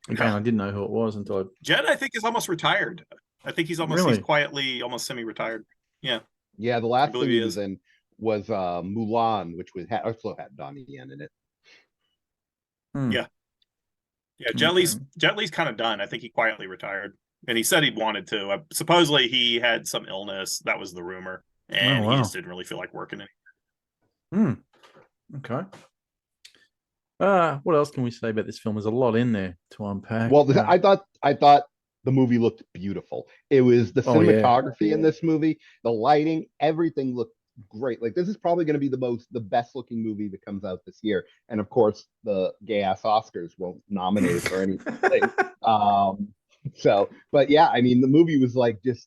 I didn't know who it was until Jet, I think, is almost retired. I think he's quietly almost semi-retired. Yeah. Yeah, the last thing he was in was Mulan, which also had Donnie Yen in it. Yeah. Yeah, Jet Li's kind of done. I think he quietly retired. And he said he wanted to. Supposedly he had some illness. That was the rumor. And he just didn't really feel like working it. Okay. What else can we say about this film? There's a lot in there to unpack. Well, I thought the movie looked beautiful. It was the cinematography in this movie, the lighting, everything looked great. Like, this is probably going to be the best looking movie that comes out this year. And of course, the gay ass Oscars won't nominate it for anything. But yeah, I mean, the movie was like it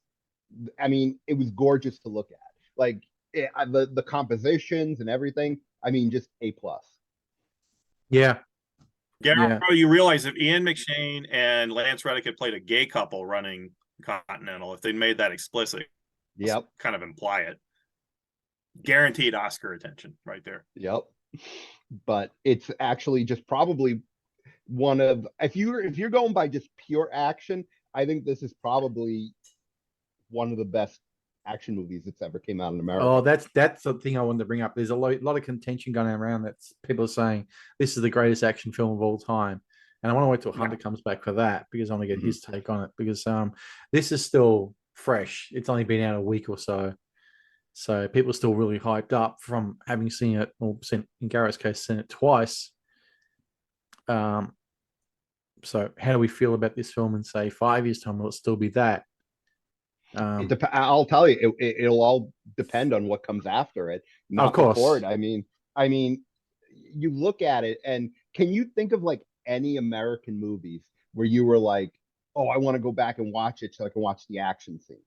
was gorgeous to look at. Like the compositions and everything. I mean, just A+. Yeah. Garo, you realize if Ian McShane and Lance Reddick had played a gay couple running Continental, if they'd made that explicit, kind of imply it, guaranteed Oscar attention right there. Yep. But it's actually just probably one of, if you're going by just pure action, I think this is probably one of the best action movies that's ever came out in America. Oh, that's the thing I wanted to bring up. There's a lot of contention going around that people are saying this is the greatest action film of all time. And I want to wait till Hunter comes back for that, because I want to get his take on it, because this is still fresh. It's only been out a week or so. So people are still really hyped up from having seen it, or in Garo's case, seen it twice. So how do we feel about this film in, say, 5 years' time? Will it still be that? I'll tell you, it'll all depend on what comes after it. Not of course. Before it. I mean, you look at it, and can you think of like any American movies where you were like, oh, I want to go back and watch it so I can watch the action scenes?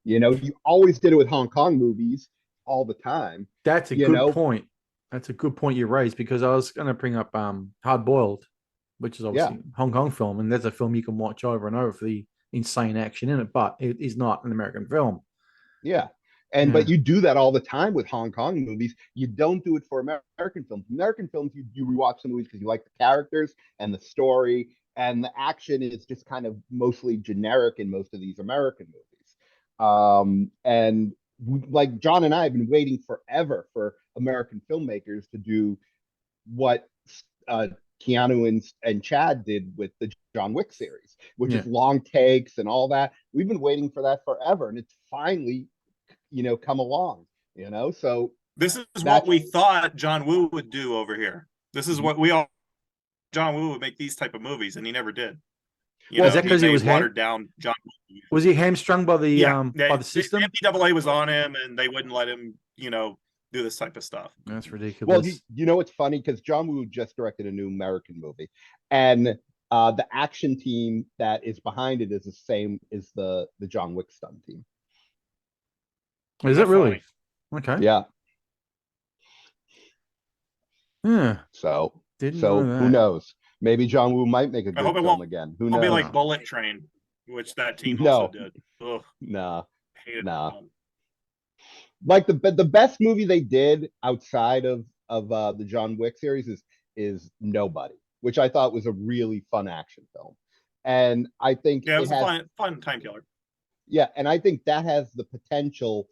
You always did it with Hong Kong movies all the time. That's a good point. That's a good point you raised, because I was going to bring up Hard Boiled, which is obviously a Hong Kong film, and there's a film you can watch over and over for the insane action in it, but it is not an American film. But you do that all the time with Hong Kong movies. You don't do it for American films. American films, you rewatch the movies because you like the characters and the story, and the action is just kind of mostly generic in most of these American movies. And like John and I have been waiting forever for American filmmakers to do what Keanu and Chad did with the John Wick series, which is long takes and all that. We've been waiting for that forever, and it's finally, come along. So this is what we thought John Woo would do over here. This is what John Woo would make these type of movies, and he never did. Is that because he was watered down? John Woo. Was he hamstrung by the by the system? The MPAA was on him, and they wouldn't let him, do this type of stuff. That's ridiculous. Well, it's funny because John Woo just directed a new American movie, and the action team that is behind it is the same as the John Wick stunt team. Is it really? Okay. Yeah. Yeah. So who knows? Maybe John Woo might make a good film again. Who knows? It'll be like Bullet Train, which that team also did. Ugh. Nah. Like the best movie they did outside of the John Wick series is Nobody, which I thought was a really fun action film, and I think it was a fun time killer. Yeah, and I think that has the potential,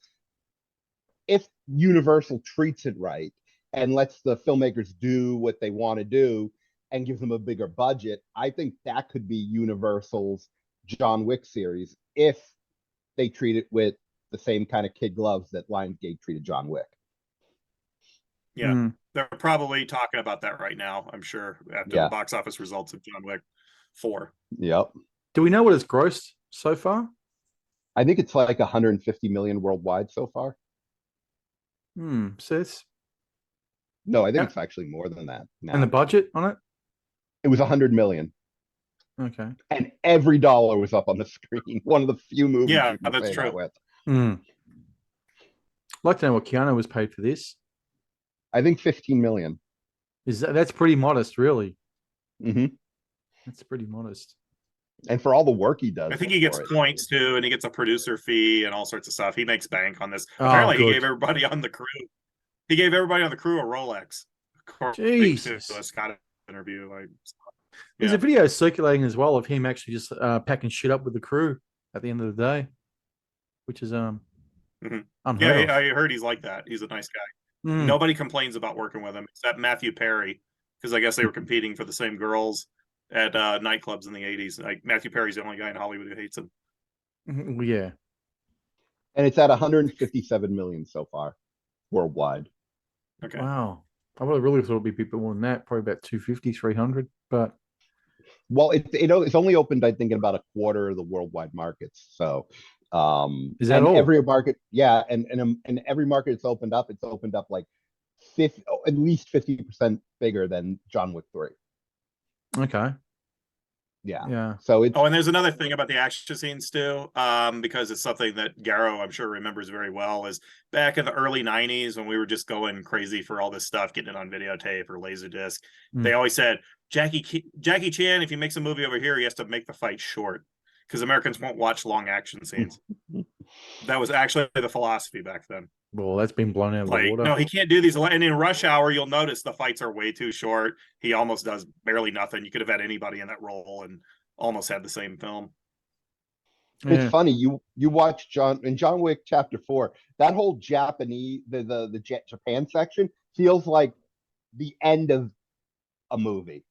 if Universal treats it right and lets the filmmakers do what they want to do and gives them a bigger budget. I think that could be Universal's John Wick series if they treat it with the same kind of kid gloves that Lionsgate treated John Wick. Yeah, they're probably talking about that right now, I'm sure, after the box office results of John Wick 4. Yep. Do we know what it's grossed so far? I think it's like 150 million worldwide so far. So it's... No, I think it's actually more than that now. And the budget on it? It was 100 million. Okay. And every dollar was up on the screen. One of the few movies. Yeah, that's true. With. Well, like to know what Keanu was paid for this. I think 15 million. That's pretty modest, really. Mm-hmm. That's pretty modest. And for all the work he does, I think he gets for it. points too, and he gets a producer fee and all sorts of stuff. He makes bank on this. Oh, Apparently, he good. gave everybody on the crew. He gave everybody on the crew a Rolex. According to Jesus. a Scott interview. There's a video circulating as well of him actually just packing shit up with the crew at the end of the day, which is unheard of. I heard he's like that. He's a nice guy. Mm. Nobody complains about working with him except Matthew Perry, because I guess they were competing for the same girls at nightclubs in the 80s. Like Matthew Perry's the only guy in Hollywood who hates him. Yeah. And it's at 157 million so far worldwide. Okay. Wow. I would have really thought it'd be a bit more than that, probably about 250, 300, but well, it's only opened, I think, in about a quarter of the worldwide markets. So is that all? Every market, yeah, and every market it's opened up like 50, at least 50% bigger than John Wick 3. Okay. Yeah. So it's and there's another thing about the action scenes too, because it's something that Garo, I'm sure, remembers very well. Is back in the early '90s when we were just going crazy for all this stuff, getting it on videotape or laserdisc. They always said Jackie Chan, if he makes a movie over here, he has to make the fight short because Americans won't watch long action scenes. That was actually the philosophy back then. Well, that's been blown out of the water. No, he can't do these. And in Rush Hour, you'll notice the fights are way too short. He almost does barely nothing. You could have had anybody in that role and almost had the same film. It's funny. You watch John Wick Chapter 4. That whole Japanese the Japan section feels like the end of a movie.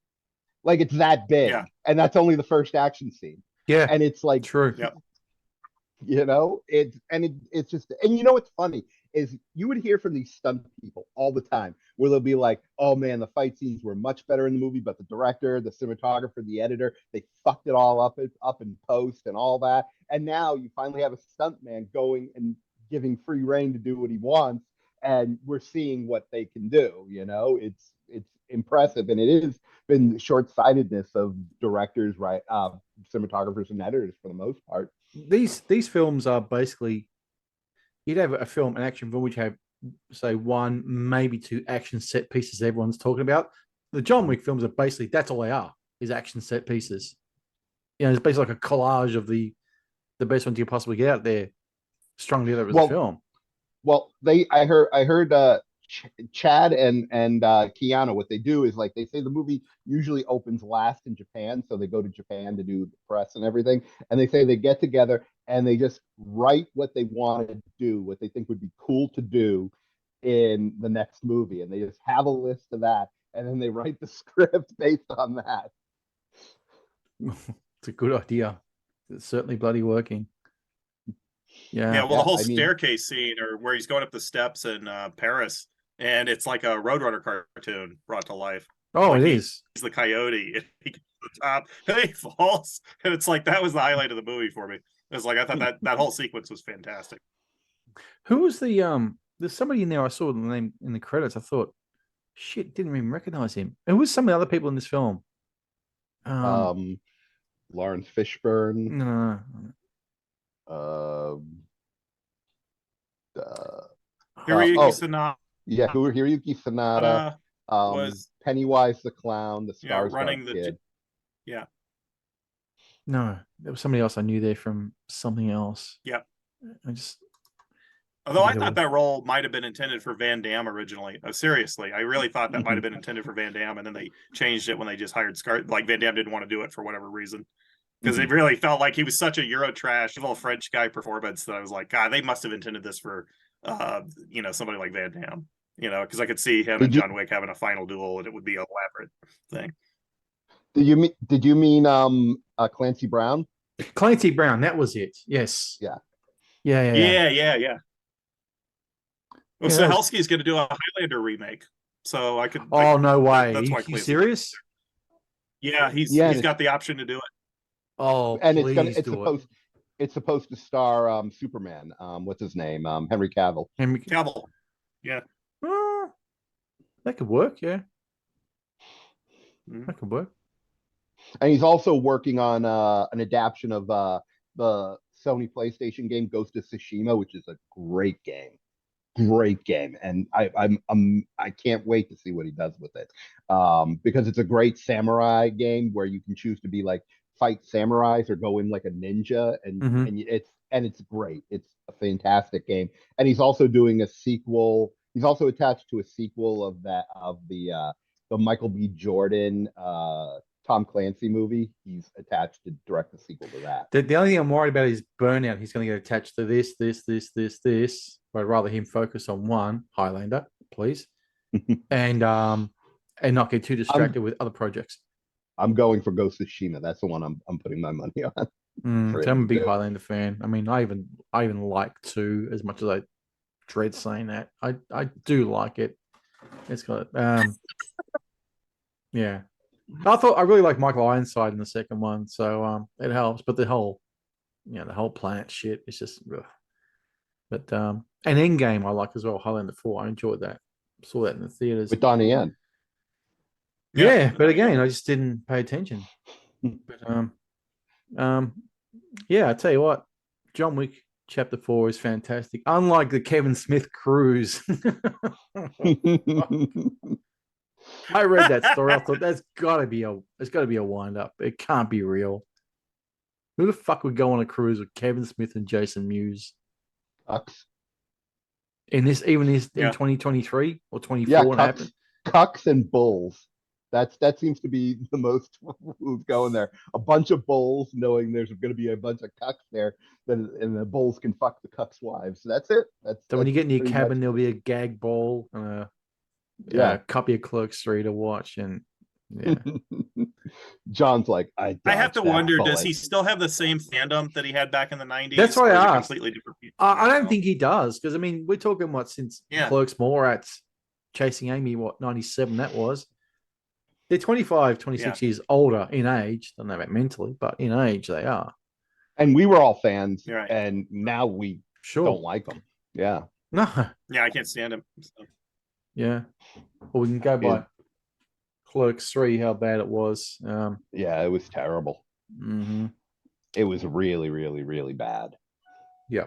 Like it's that big, and that's only the first action scene. Yeah, and it's like true. Yep. It's just, and you know what's funny is you would hear from these stunt people all the time where they'll be like, oh man, the fight scenes were much better in the movie, but the director, the cinematographer, the editor, they fucked it all up in post and all that. And now you finally have a stunt man going and giving free reign to do what he wants, and we're seeing what they can do. It's impressive, and it has been short-sightedness of directors, right, cinematographers and editors for the most part. These films are basically, you'd have an action film which have, say, one, maybe two action set pieces everyone's talking about. The John Wick films are basically, that's all they are, is action set pieces. It's basically like a collage of the best ones you can possibly get out there, strung together as a film. Well, I heard Chad and Keanu, what they do is, like, they say the movie usually opens last in Japan, so they go to Japan to do the press and everything, and they say they get together and they just write what they want to do, what they think would be cool to do in the next movie, and they just have a list of that, and then they write the script based on that. It's a good idea. It's certainly bloody working. Well, the whole staircase scene, or where he's going up the steps in Paris, and it's like a Roadrunner cartoon brought to life. Oh, like he's the coyote. And he gets to the top, and he falls, and it's like that was the highlight of the movie for me. It's like I thought that whole sequence was fantastic. Who was the There's somebody in there. I saw the name in the credits. I thought, shit, didn't even recognize him. Who was some of the other people in this film? Lawrence Fishburne. No. Hiroyuki Sanada. Yeah, Hiroyuki Sanada was Pennywise the Clown, the Skarsgård running the kid. No, there was somebody else I knew there from something else. Yeah. Although I thought that role might have been intended for Van Damme originally. Seriously, I really thought that might have been intended for Van Damme, and then they changed it when they just hired Like Van Damme didn't want to do it for whatever reason, because it really felt like he was such a Eurotrash little French guy performance that I was like, God, they must have intended this for somebody like Van Damme. Because I could see him and John Wick having a final duel, and it would be an elaborate thing. Did you mean Clancy Brown? Clancy Brown, that was it. Yes. Yeah. Yeah. Well, Stahelski's going to do a Highlander remake, so I could. Oh, no way! That's Are you serious? Yeah, he's got the option to do it. Oh, and it's supposed to star Superman. What's his name? Henry Cavill. Cavill. Yeah. That could work. Yeah. That could work. And he's also working on an adaptation of the Sony PlayStation game Ghost of Tsushima, which is a great game. great game, and I can't wait to see what he does with it. Because it's a great samurai game where you can choose to be like fight samurais or go in like a ninja, Mhm. and it's great. It's a fantastic game, and he's also doing a sequel. He's also attached to a sequel of the Michael B. Jordan Tom Clancy movie. He's attached to direct the sequel to that. The only thing I'm worried about is burnout. He's going to get attached to this. But I'd rather him focus on one Highlander, please, and not get too distracted with other projects. I'm going for Ghost of Tsushima. That's the one I'm putting my money on. So I'm a big Highlander fan. I mean, I even like 2 as much as I dread saying that. I do like it. It's got yeah. I really like Michael Ironside in the second one, so it helps. But the whole planet shit is just. Ugh. But and Endgame I like as well. Highlander 4, I enjoyed that. Saw that in the theaters With Donnie Yen. Yeah, but again, I just didn't pay attention. But yeah, I tell you what, John Wick Chapter 4 is fantastic. Unlike the Kevin Smith cruise. I read that story. I thought it's gotta be a wind up. It can't be real. Who the fuck would go on a cruise with Kevin Smith and Jason Mewes? Cucks. In 2023 or 24 Yeah, when it happened? Cucks and bulls. That seems to be the most who's going there. A bunch of bulls, knowing there's going to be a bunch of cucks there, and the bulls can fuck the cucks' wives. That's it. So when you get in your cabin, there'll be a gag ball and a copy of Clerks 3 to watch, and yeah. John's like, I have to wonder, does he still have the same fandom that he had back in the 90s? That's why I asked. Completely different people? I don't think he does, because I mean, we're talking since Clerks more at Chasing Amy, 97 that was. They're 25, 26 years older in age. Don't know about mentally, but in age they are. And we were all fans, right. And now we don't like them. Yeah. No. Yeah, I can't stand him. So. Yeah. Well, we can go by Clerks 3, how bad it was. Yeah, it was terrible. Mm-hmm. It was really, really, really bad. Yeah.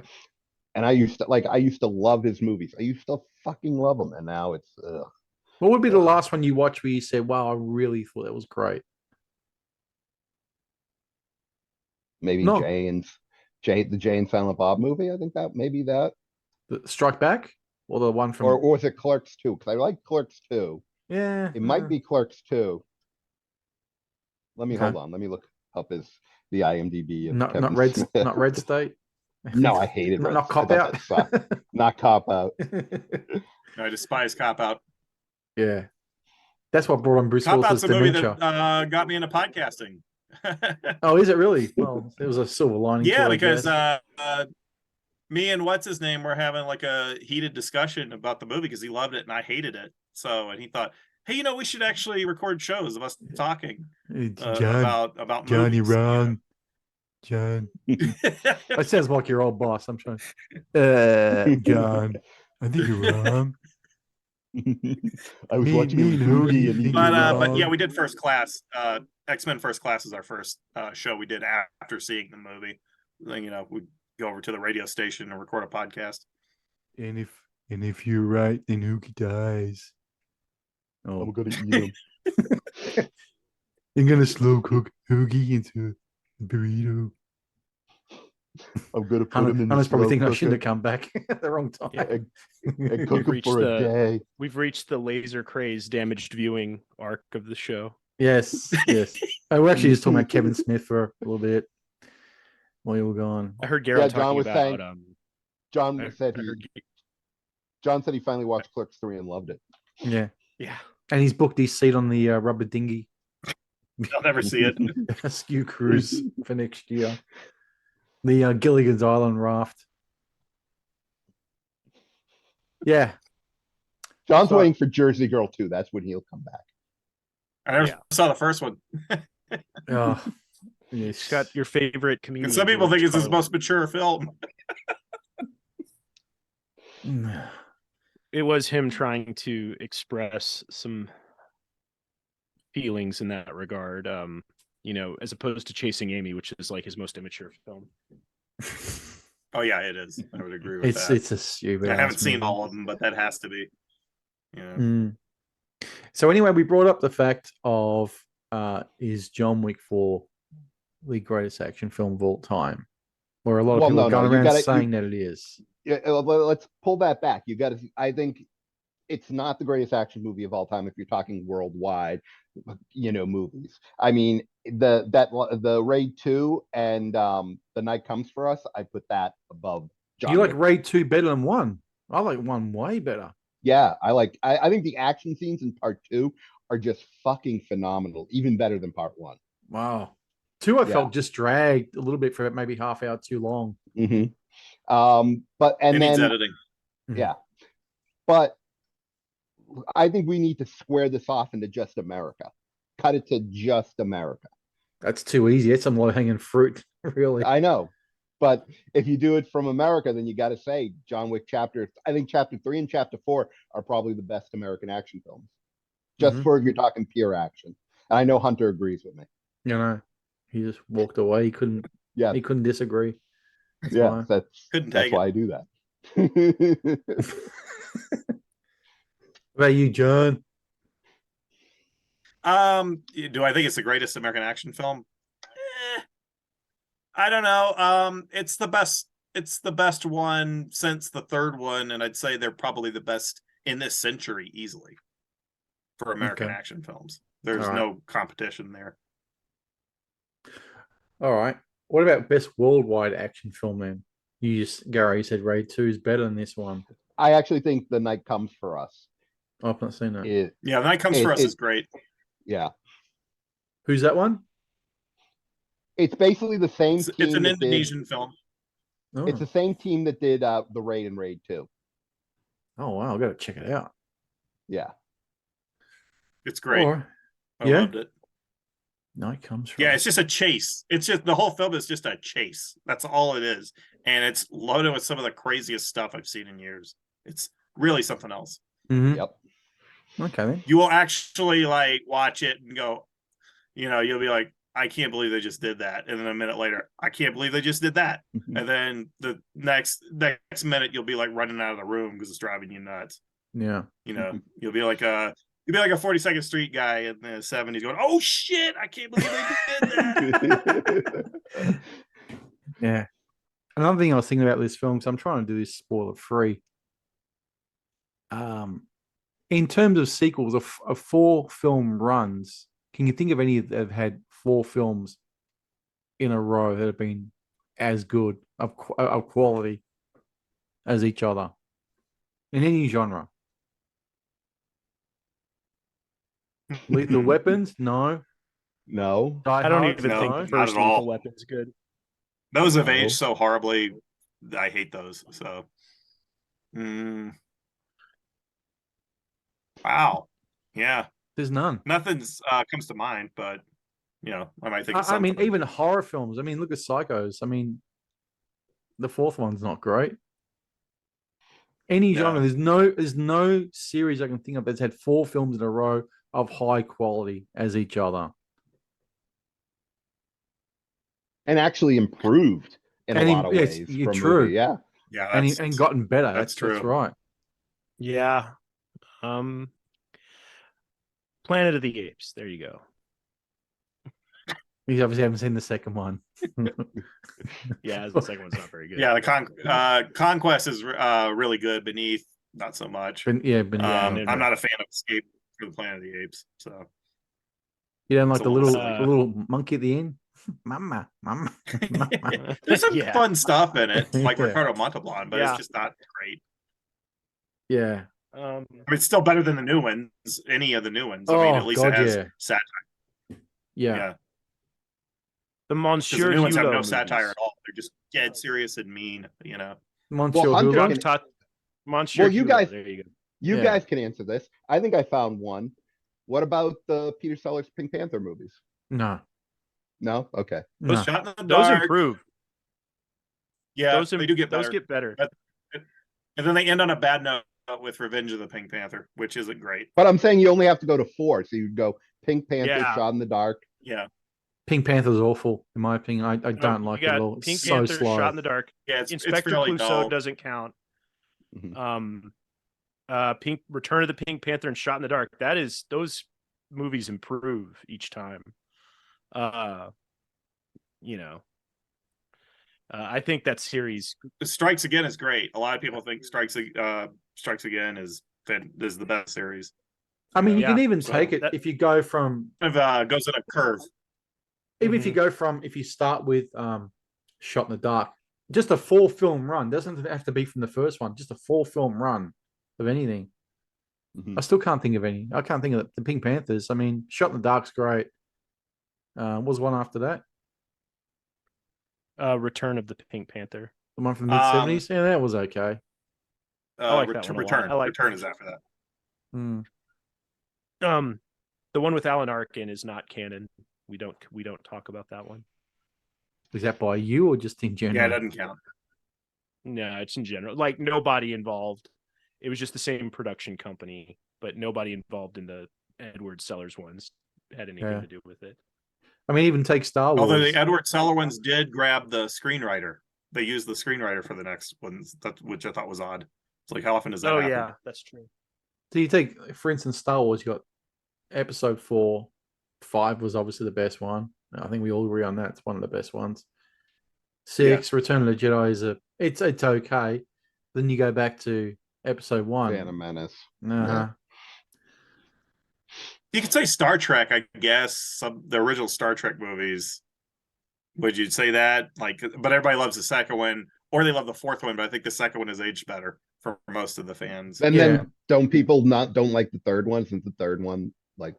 And I used to love his movies. I used to fucking love them, and now it's What would be the last one you watched where you said, wow, I really thought that was great? Maybe the Jay and Silent Bob movie. I think that maybe that. The Strike Back? Or the one from... Or was it Clerks 2? Because I like Clerks 2. Yeah. It might be Clerks 2. Let me hold on. Let me look up the IMDb. Not Red State? No, I hated Red Not Cop Out? Not Cop Out. No, I despise Cop Out. Yeah. That's what brought on Bruce Willis's dementia. Cop Out's a movie that got me into podcasting. Oh, is it really? Well, it was a silver lining. Yeah, because me and what's his name were having like a heated discussion about the movie because he loved it and I hated it. So, and he thought, hey, we should actually record shows of us talking about Johnny movies, wrong. John. That sounds like your old boss. I'm trying. John, I think you're wrong. I was watching Hoogie, but yeah, we did First Class. X-Men First Class is our first show we did after seeing the movie. Then we go over to the radio station and record a podcast. And if you're right, then Hoogie dies. Oh, I'm gonna eat him. You're gonna slow cook Hoogie into a burrito. I'm gonna put him in. I was probably thinking I shouldn't have come back at the wrong time. And cook him for a day. We've reached the laser craze damaged viewing arc of the show. Yes. We're actually just talking about Kevin Smith for a little bit while you were gone. I heard Garo talking about. John said he finally watched Clerks 3 and loved it. Yeah. And he's booked his seat on the rubber dinghy. I'll never see it. Skew cruise for next year. The Gilligan's Island raft. Yeah. John's waiting for Jersey Girl 2. That's when he'll come back. I never saw the first one. Oh, it's got your favorite comedian. And some people think it's his most mature film. It was him trying to express some feelings in that regard. As opposed to Chasing Amy, which is like his most immature film. Oh yeah, it is. I would agree with that. It's a stupid. I haven't ass seen movie. all of them, but that has to be. Yeah. Mm. So anyway, we brought up the fact of is John Wick 4 the greatest action film of all time? Where a lot of Well, people no, are no, going you around gotta- saying that it is. Yeah, well, let's pull that back. You got to. I think it's not the greatest action movie of all time if you're talking worldwide, movies. I mean, the Raid 2 and The Night Comes for Us, I put that above John You like Wick. Raid 2 better than 1? I like 1 way better. Yeah, I think the action scenes in part 2 are just fucking phenomenal, even better than part 1. Wow. 2 I Yeah. felt just dragged a little bit for maybe half hour too long. Mm-hmm. It needs editing. Yeah. But I think we need to square this off into just America. Cut it to just America. That's too easy. It's some low hanging fruit, really. I know. But if you do it from America, then you got to say John Wick I think chapter 3 and chapter 4 are probably the best American action films. Just for if you're talking pure action. And I know Hunter agrees with me. He just walked away. He couldn't disagree. Couldn't that's take why it. I do that. What about you, John? Do I think it's the greatest American action film? I don't know. It's the best one since the third one, and I'd say they're probably the best in this century easily for American action films. There's no competition there. All right. What about best worldwide action film then? Gary said Raid 2 is better than this one. I actually think The Night Comes for Us. I've not seen that. The Night Comes for Us is great. Yeah. Who's that one? It's basically the same team. It's an Indonesian film. Oh. It's the same team that did the Raid and Raid 2. Oh, wow. I've got to check it out. Yeah. It's great. I loved it. Night Comes from. Yeah, it's just a chase. It's just the whole film is just a chase. That's all it is. And it's loaded with some of the craziest stuff I've seen in years. It's really something else. Mm-hmm. Yep. Okay, then. You will actually watch it and go, you'll be like, I can't believe they just did that. And then a minute later, I can't believe they just did that. And then the next minute, you'll be like running out of the room because it's driving you nuts. Yeah. You'll be like a 42nd Street guy in the 70s going, oh shit, I can't believe they did that. Yeah. Another thing I was thinking about this film, because I'm trying to do this spoiler free. In terms of sequels, of 4 film runs, can you think of any that have had 4 films in a row that have been as good of quality as each other in any genre? Lethal Weapons? No. No. I don't even No, think not the first at all. Lethal Weapon's good. Those have aged so horribly. I hate those. So, wow. Yeah. There's none. Nothing's comes to mind, but I might think of I mean, something. even horror films. I mean, look at Psychos. I mean, the 4th one's not great. Any genre, there's no series I can think of that's had 4 films in a row of high quality as each other. And actually improved in a lot of ways. True. Movie. Yeah. Yeah. And gotten better. That's true. That's right. Yeah. Planet of the Apes. There you go. You obviously haven't seen the second one. Yeah, the second one's not very good. Yeah, the Conquest is really good. Beneath, not so much. Beneath. I'm not a fan of Escape for the Planet of the Apes. So you don't like It's the a little little little monkey at the end? Mama. there's some fun stuff in it, like Yeah. Ricardo Montalban, but Yeah. it's just not great. Yeah. I mean, it's still better than the new ones. Any of the new ones. I mean, at least God, it has yeah. satire. Yeah. The Because Monsieur the new ones have Hugo no satire movies. at all. They're just dead serious and mean. Monsieur Hunter Hugo. can- Monsieur Well, you Hugo, guys- there you go. You Yeah. guys can answer this. I think I found one. What about the Peter Sellers Pink Panther movies? No. No? Okay. No. Shot in the Those dark. improve. Yeah, they do get Those better. get better. And then they end on a bad note with Revenge of the Pink Panther, which isn't great. But I'm saying you only have to go to 4. So you'd go Pink Panther, Yeah. Shot in the Dark. Yeah. Pink Panther's awful, in my opinion. I don't like it at all. It's Pink so Panther, slow. Shot in the Dark. Yeah, it's Inspector fairly Clouseau dull. doesn't count. Mhm. Return of the Pink Panther and Shot in the Dark. Those movies improve each time. I think that series Strikes Again is great. A lot of people think Strikes Again is the best series. I mean, you can even so take it if you go from Kind of goes in a curve. even if you go from if you start with Shot in the Dark, just a 4-film run doesn't have to be from the first one. Just a 4-film run of anything. I still can't think of any. I can't think of the Pink Panthers. I mean, Shot in the Dark's great. What was one after that? Return of the Pink Panther. The one from the mid-70s? Yeah, that was okay. I like that one a lot. Return is after that. The one with Alan Arkin is not canon. We don't talk about that one. Is that by you or just in general? Yeah, it doesn't count. No, it's in general. Like, nobody involved. It was just the same production company, but nobody involved in the Edward Sellers ones had anything to do with it. I mean, even take Star Wars. Although the Edward Seller ones did grab the screenwriter. They used the screenwriter for the next ones, which I thought was odd. It's like, how often does that happen? Yeah, that's true. So you take, for instance, Star Wars, you got episode 4. 5 was obviously the best one. I think we all agree on that. It's one of the best ones. 6, Return of the Jedi it's okay. Then you go back to episode 1. Phantom Menace. You could say Star Trek, I guess. The original Star Trek movies. Would you say that? Like, but everybody loves the second one, or they love the fourth one. But I think the second one is aged better for most of the fans. And then don't people don't like the third one, since the third one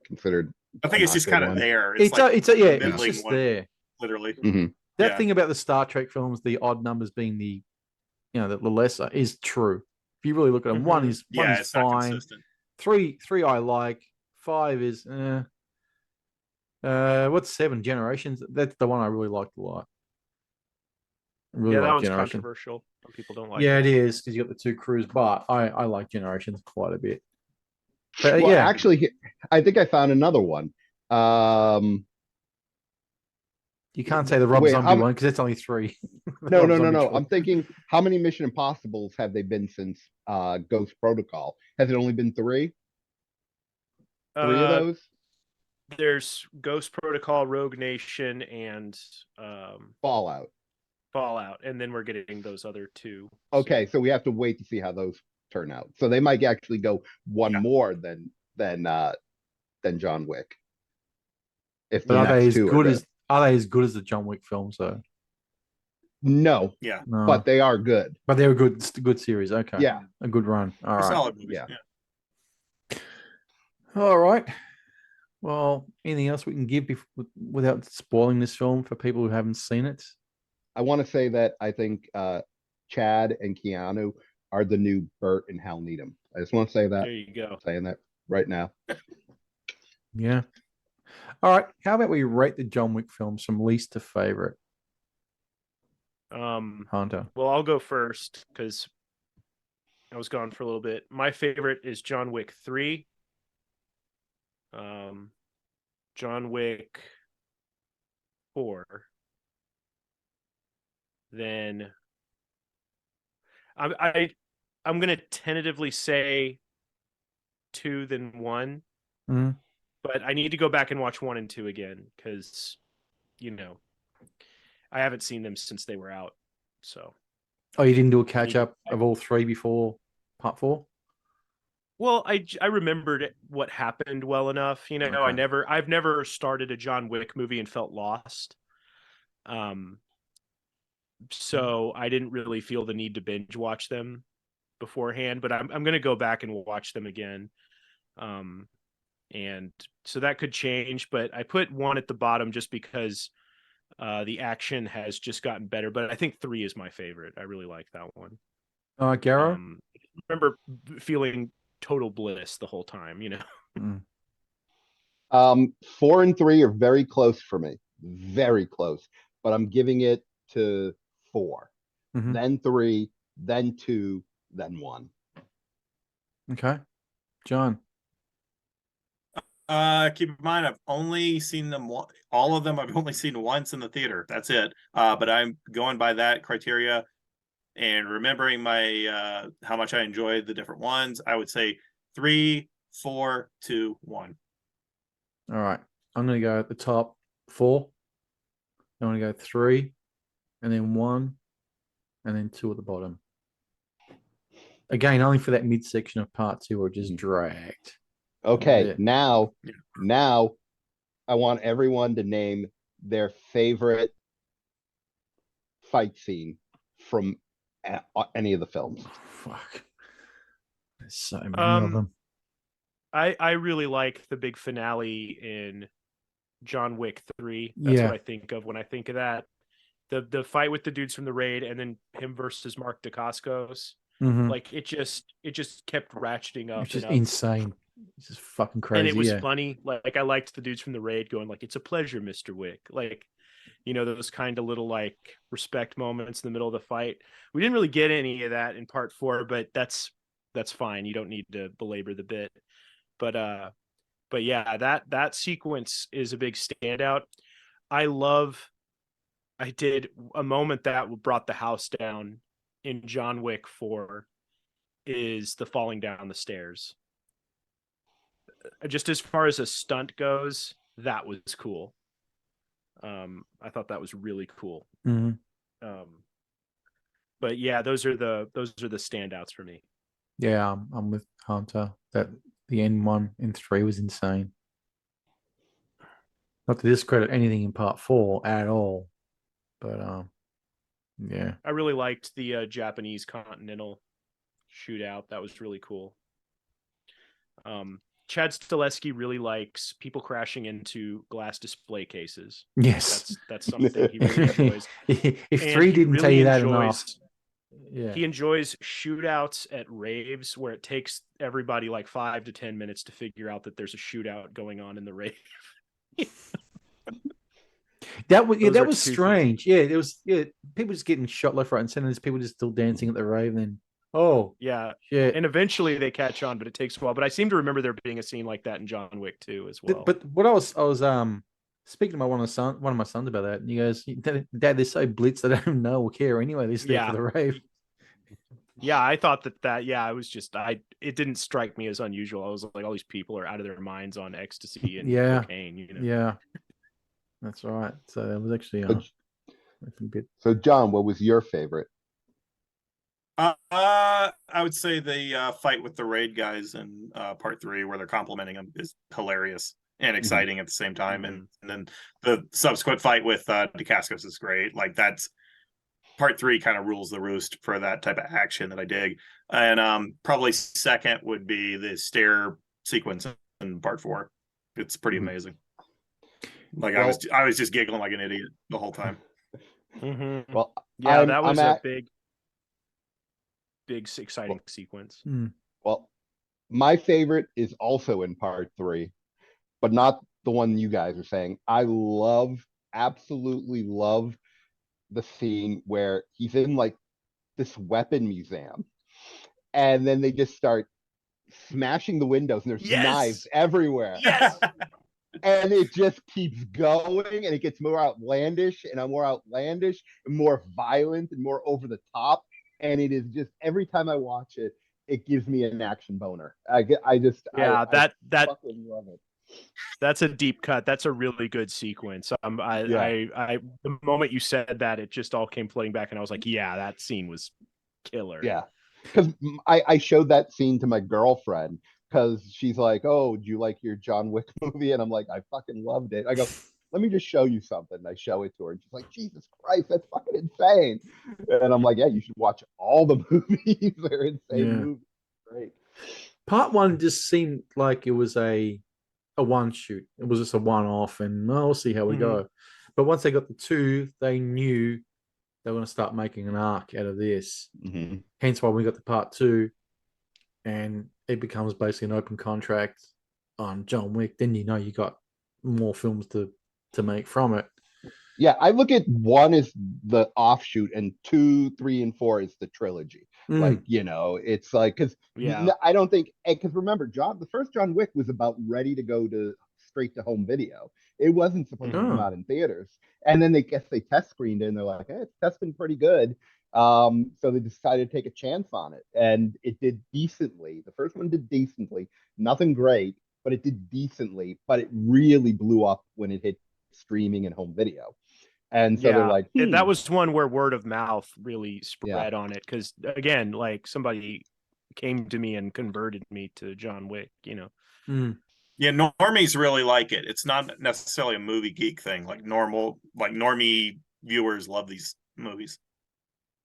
considered? I think it's just kind of there. It's just one, there. Literally. That thing about the Star Trek films, the odd numbers being the lesser, is true. If you really look at them, one is fine. Three I like. 5 is what's 7? Generations? That's the one I really liked a lot. That one's controversial. Some people don't like it. Yeah, it is, because you got the 2 crews, but I like Generations quite a bit. But well, actually, I think I found another one. You can't say the Rob Zombie one because it's only 3. No. I'm thinking, how many Mission Impossibles have they been since Ghost Protocol? Has it only been 3? 3 of those? There's Ghost Protocol, Rogue Nation, and Fallout, and then we're getting those other 2. Okay, so we have to wait to see how those turn out. So they might actually go one more than John Wick. But are they as good as the John Wick films though? No. Yeah. No. But they are good. But they're a good series. Okay. Yeah. A good run. All right. Solid movies. Yeah. All right. Well, anything else we can give without spoiling this film for people who haven't seen it? I want to say that I think Chad and Keanu are the new Bert and Hal Needham. I just want to say that. There you go. I'm saying that right now. Yeah. All right. How about we rate the John Wick films from least to favorite? Hunter. Well, I'll go first because I was gone for a little bit. My favorite is John Wick 3. John Wick 4. Then I'm gonna tentatively say 2, then 1. But I need to go back and watch 1 and 2 again because, I haven't seen them since they were out. So. Oh, you didn't do a catch up of all 3 before part 4? Well, I remembered what happened well enough. Okay. I've never started a John Wick movie and felt lost. So I didn't really feel the need to binge watch them beforehand, but I'm going to go back and watch them again. And so that could change, but I put 1 at the bottom just because the action has just gotten better. But I think 3 is my favorite. I really like that one. Garo? I remember feeling total bliss the whole time, 4 and 3 are very close for me. Very close. But I'm giving it to 4. Then 3, then 2, then 1. Okay. John. Keep in mind, I've only seen them. All of them I've only seen once in the theater. That's it. But I'm going by that criteria and remembering my how much I enjoyed the different ones. I would say 3, 4, 2, 1. All right. I'm going to go at the top 4. I'm going to go 3, and then 1, and then 2 at the bottom. Again, only for that midsection of part 2 where it just dragged. Okay, now I want everyone to name their favorite fight scene from any of the films. Fuck. There's so many of them. I really like the big finale in John Wick 3. That's what I think of when I think of that. The fight with the dudes from the raid, and then him versus Mark Dacascos. Mm-hmm. Like it just kept ratcheting up. It's just insane. It's just fucking crazy. And it was funny. Like I liked the dudes from the raid going like, "It's a pleasure, Mr. Wick." Like, you know, those kind of little like respect moments in the middle of the fight. We didn't really get any of that in part 4, but that's fine. You don't need to belabor the bit. But yeah, that sequence is a big standout. I did a moment that brought the house down in John Wick 4 is the falling down the stairs. Just as far as a stunt goes, that was cool. I thought that was really cool. Mm-hmm. But yeah, those are the standouts for me. Yeah, I'm with Hunter. That the end one in 3 was insane. Not to discredit anything in part 4 at all, but yeah. I really liked the Japanese Continental shootout. That was really cool. Chad Stileski really likes people crashing into glass display cases. Yes, that's something he really enjoys. If 3 didn't tell you that enough. Yeah. He enjoys shootouts at raves where it takes everybody like 5 to 10 minutes to figure out that there's a shootout going on in the rave. That was strange. Yeah, there was people just getting shot left, right, and center. There's people just still dancing at the rave. And yeah, shit. And eventually they catch on, but it takes a while. But I seem to remember there being a scene like that in John Wick 2 as well. But what I was speaking to one of my sons about that, and he goes, "Dad, they're so blitzed they don't know or care anyway. They're there for the rave." Yeah, I thought that. Yeah, I was just it didn't strike me as unusual. I was like, all these people are out of their minds on ecstasy and cocaine. You know? Yeah, that's right. So that was actually a bit. So John, what was your favorite? I would say the fight with the raid guys in part 3 where they're complimenting them is hilarious and exciting at the same time. And then the subsequent fight with Dacascos is great. Like that's part 3 kind of rules the roost for that type of action that I dig. And probably second would be the stair sequence in part 4. It's pretty amazing. Like I was just giggling like an idiot the whole time. Well, yeah, that was a big exciting sequence. Well, my favorite is also in part 3, but not the one you guys are saying. I absolutely love the scene where he's in like this weapon museum, and then they just start smashing the windows, and there's knives everywhere. Yes. And it just keeps going, and it gets more outlandish and more violent and more over the top. And it is just every time I watch it, it gives me an action boner. I fucking love it. That's a deep cut. That's a really good sequence. The moment you said that, it just all came flooding back, and I was like, yeah, that scene was killer. Yeah, because I showed that scene to my girlfriend because she's like, "Oh, do you like your John Wick movie?" And I'm like, "I fucking loved it." I go, "Let me just show you something." And I show it to her, and she's like, "Jesus Christ, that's fucking insane!" And I'm like, "Yeah, you should watch all the movies. They're insane movies. Great." Part 1 just seemed like it was a one shoot. It was just a one-off, and we'll see how we go. But once they got the 2, they knew they were going to start making an arc out of this. Hence why we got the part 2, and it becomes basically an open contract on John Wick. Then you know you got more films to make from it. Yeah, I look at 1 as the offshoot, and 2, 3, and 4 is the trilogy. Like, you know, it's like, because Yeah. I don't think, because remember, the first John Wick was about ready to go to straight to home video. It wasn't supposed to come Oh. out in theaters. And then they test screened it and they're like, hey, it's testing pretty good. So they decided to take a chance on it. And it did decently. The first one did decently. Nothing great, but it did decently. But it really blew up when it hit streaming and home video. And so they're like, that was one where word of mouth really Yeah. spread on it. Because again, like somebody came to me and converted me to John Wick, you know. Yeah, normies really like it. It's not necessarily a movie geek thing. Like normie viewers love these movies.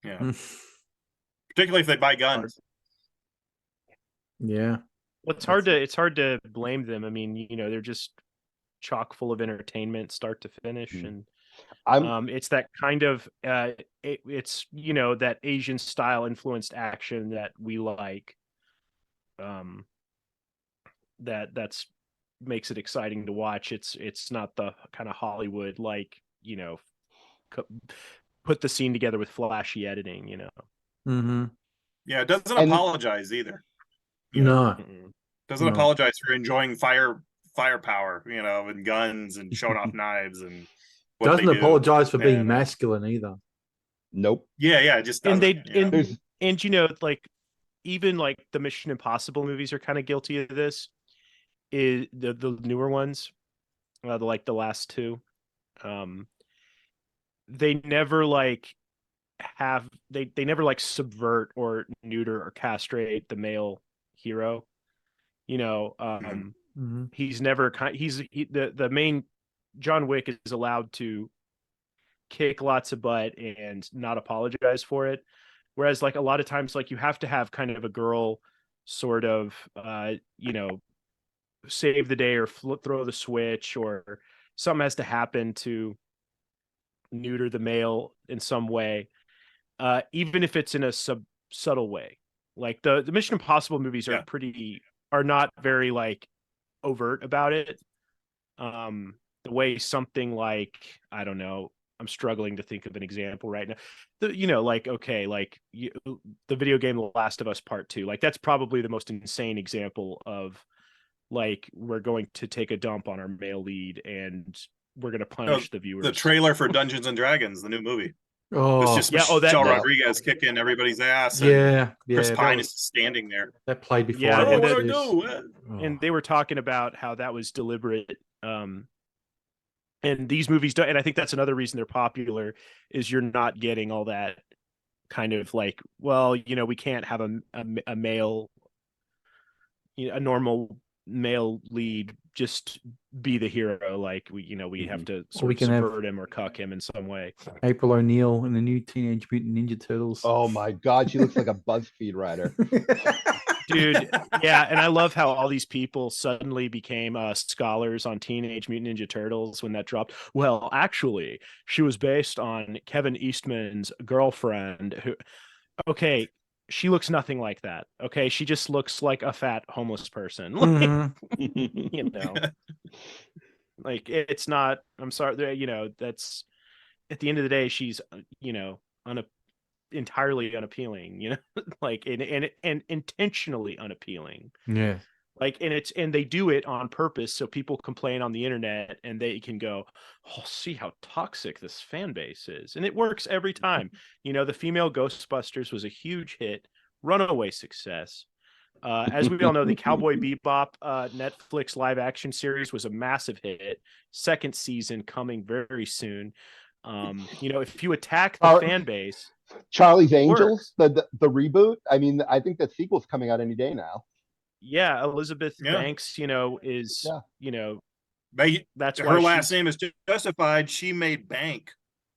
Yeah. Particularly if they buy guns. Yeah. Well, it's hard to blame them. I mean, you know, they're just chock full of entertainment, start to finish, and it's that kind of it's, you know, that Asian style influenced action that we like. That's makes it exciting to watch. It's not the kind of Hollywood, like, you know, put the scene together with flashy editing, you know. Mm-hmm. Yeah, it doesn't apologize either. No. Doesn't apologize for enjoying firepower, you know, and guns and showing off knives and what doesn't they apologize for being and, masculine either. Nope. Yeah, it just doesn't. And you know, like even like the Mission Impossible movies are kind of guilty of this. Is the newer ones, like the last two, they never like they never like subvert or neuter or castrate the male hero, you know. He's never the main John Wick is allowed to kick lots of butt and not apologize for it, whereas like a lot of times, like, you have to have kind of a girl sort of you know, save the day or throw the switch, or something has to happen to neuter the male in some way, even if it's in a subtle way. Like the Mission Impossible movies are not very like overt about it. The way something like, I don't know, I'm struggling to think of an example right now. You know, like, okay, like the video game The Last of Us Part 2, like that's probably the most insane example of, like, we're going to take a dump on our male lead and we're going to punish the viewers. The trailer for Dungeons and Dragons, the new movie. Oh, it's just Michelle Rodriguez kicking everybody's ass. And Chris Pine is standing there. That played before. Yeah, I watched this. And they were talking about how that was deliberate. And these movies don't, and I think that's another reason they're popular, is you're not getting all that kind of like, well, you know, we can't have a male, you know, a normal male lead just be the hero. Like, we have to sort of subvert him or cuck him in some way. April O'Neil in the new Teenage Mutant Ninja Turtles. Oh my God, she looks like a BuzzFeed writer. Dude, yeah, and I love how all these people suddenly became scholars on Teenage Mutant Ninja Turtles when that dropped. Well, actually, she was based on Kevin Eastman's girlfriend, who, okay, she looks nothing like that. Okay, she just looks like a fat homeless person. Like, you know, like, it's not. I'm sorry, you know, that's, at the end of the day, she's, you know, entirely unappealing, you know, like, and intentionally unappealing. Yeah. Like, and they do it on purpose so people complain on the internet and they can go, oh, see how toxic this fan base is. And it works every time. You know, the female Ghostbusters was a huge hit, runaway success. As we all know, the Cowboy Bebop Netflix live action series was a massive hit. Second season coming very soon. You know, if you attack the fan base, Charlie's Angels, the reboot. I mean, I think that sequel's coming out any day now. Yeah, Elizabeth Banks, you know, is, you know, that's her last name is justified. She made bank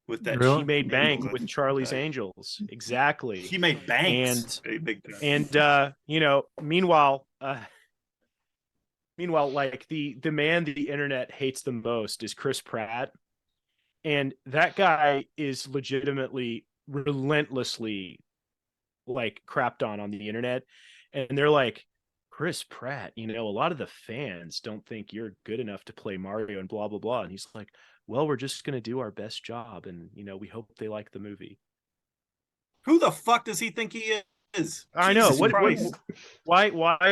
with that. Really? She made bank with Charlie's Angels. Exactly. She made banks. And you know, meanwhile, like the man the internet hates the most is Chris Pratt. And that guy is legitimately, relentlessly, like, crapped on the internet. And they're like, Chris Pratt, you know, a lot of the fans don't think you're good enough to play Mario and blah, blah, blah. And he's like, well, we're just going to do our best job. And, you know, we hope they like the movie. Who the fuck does he think he I know. Jesus Christ. Why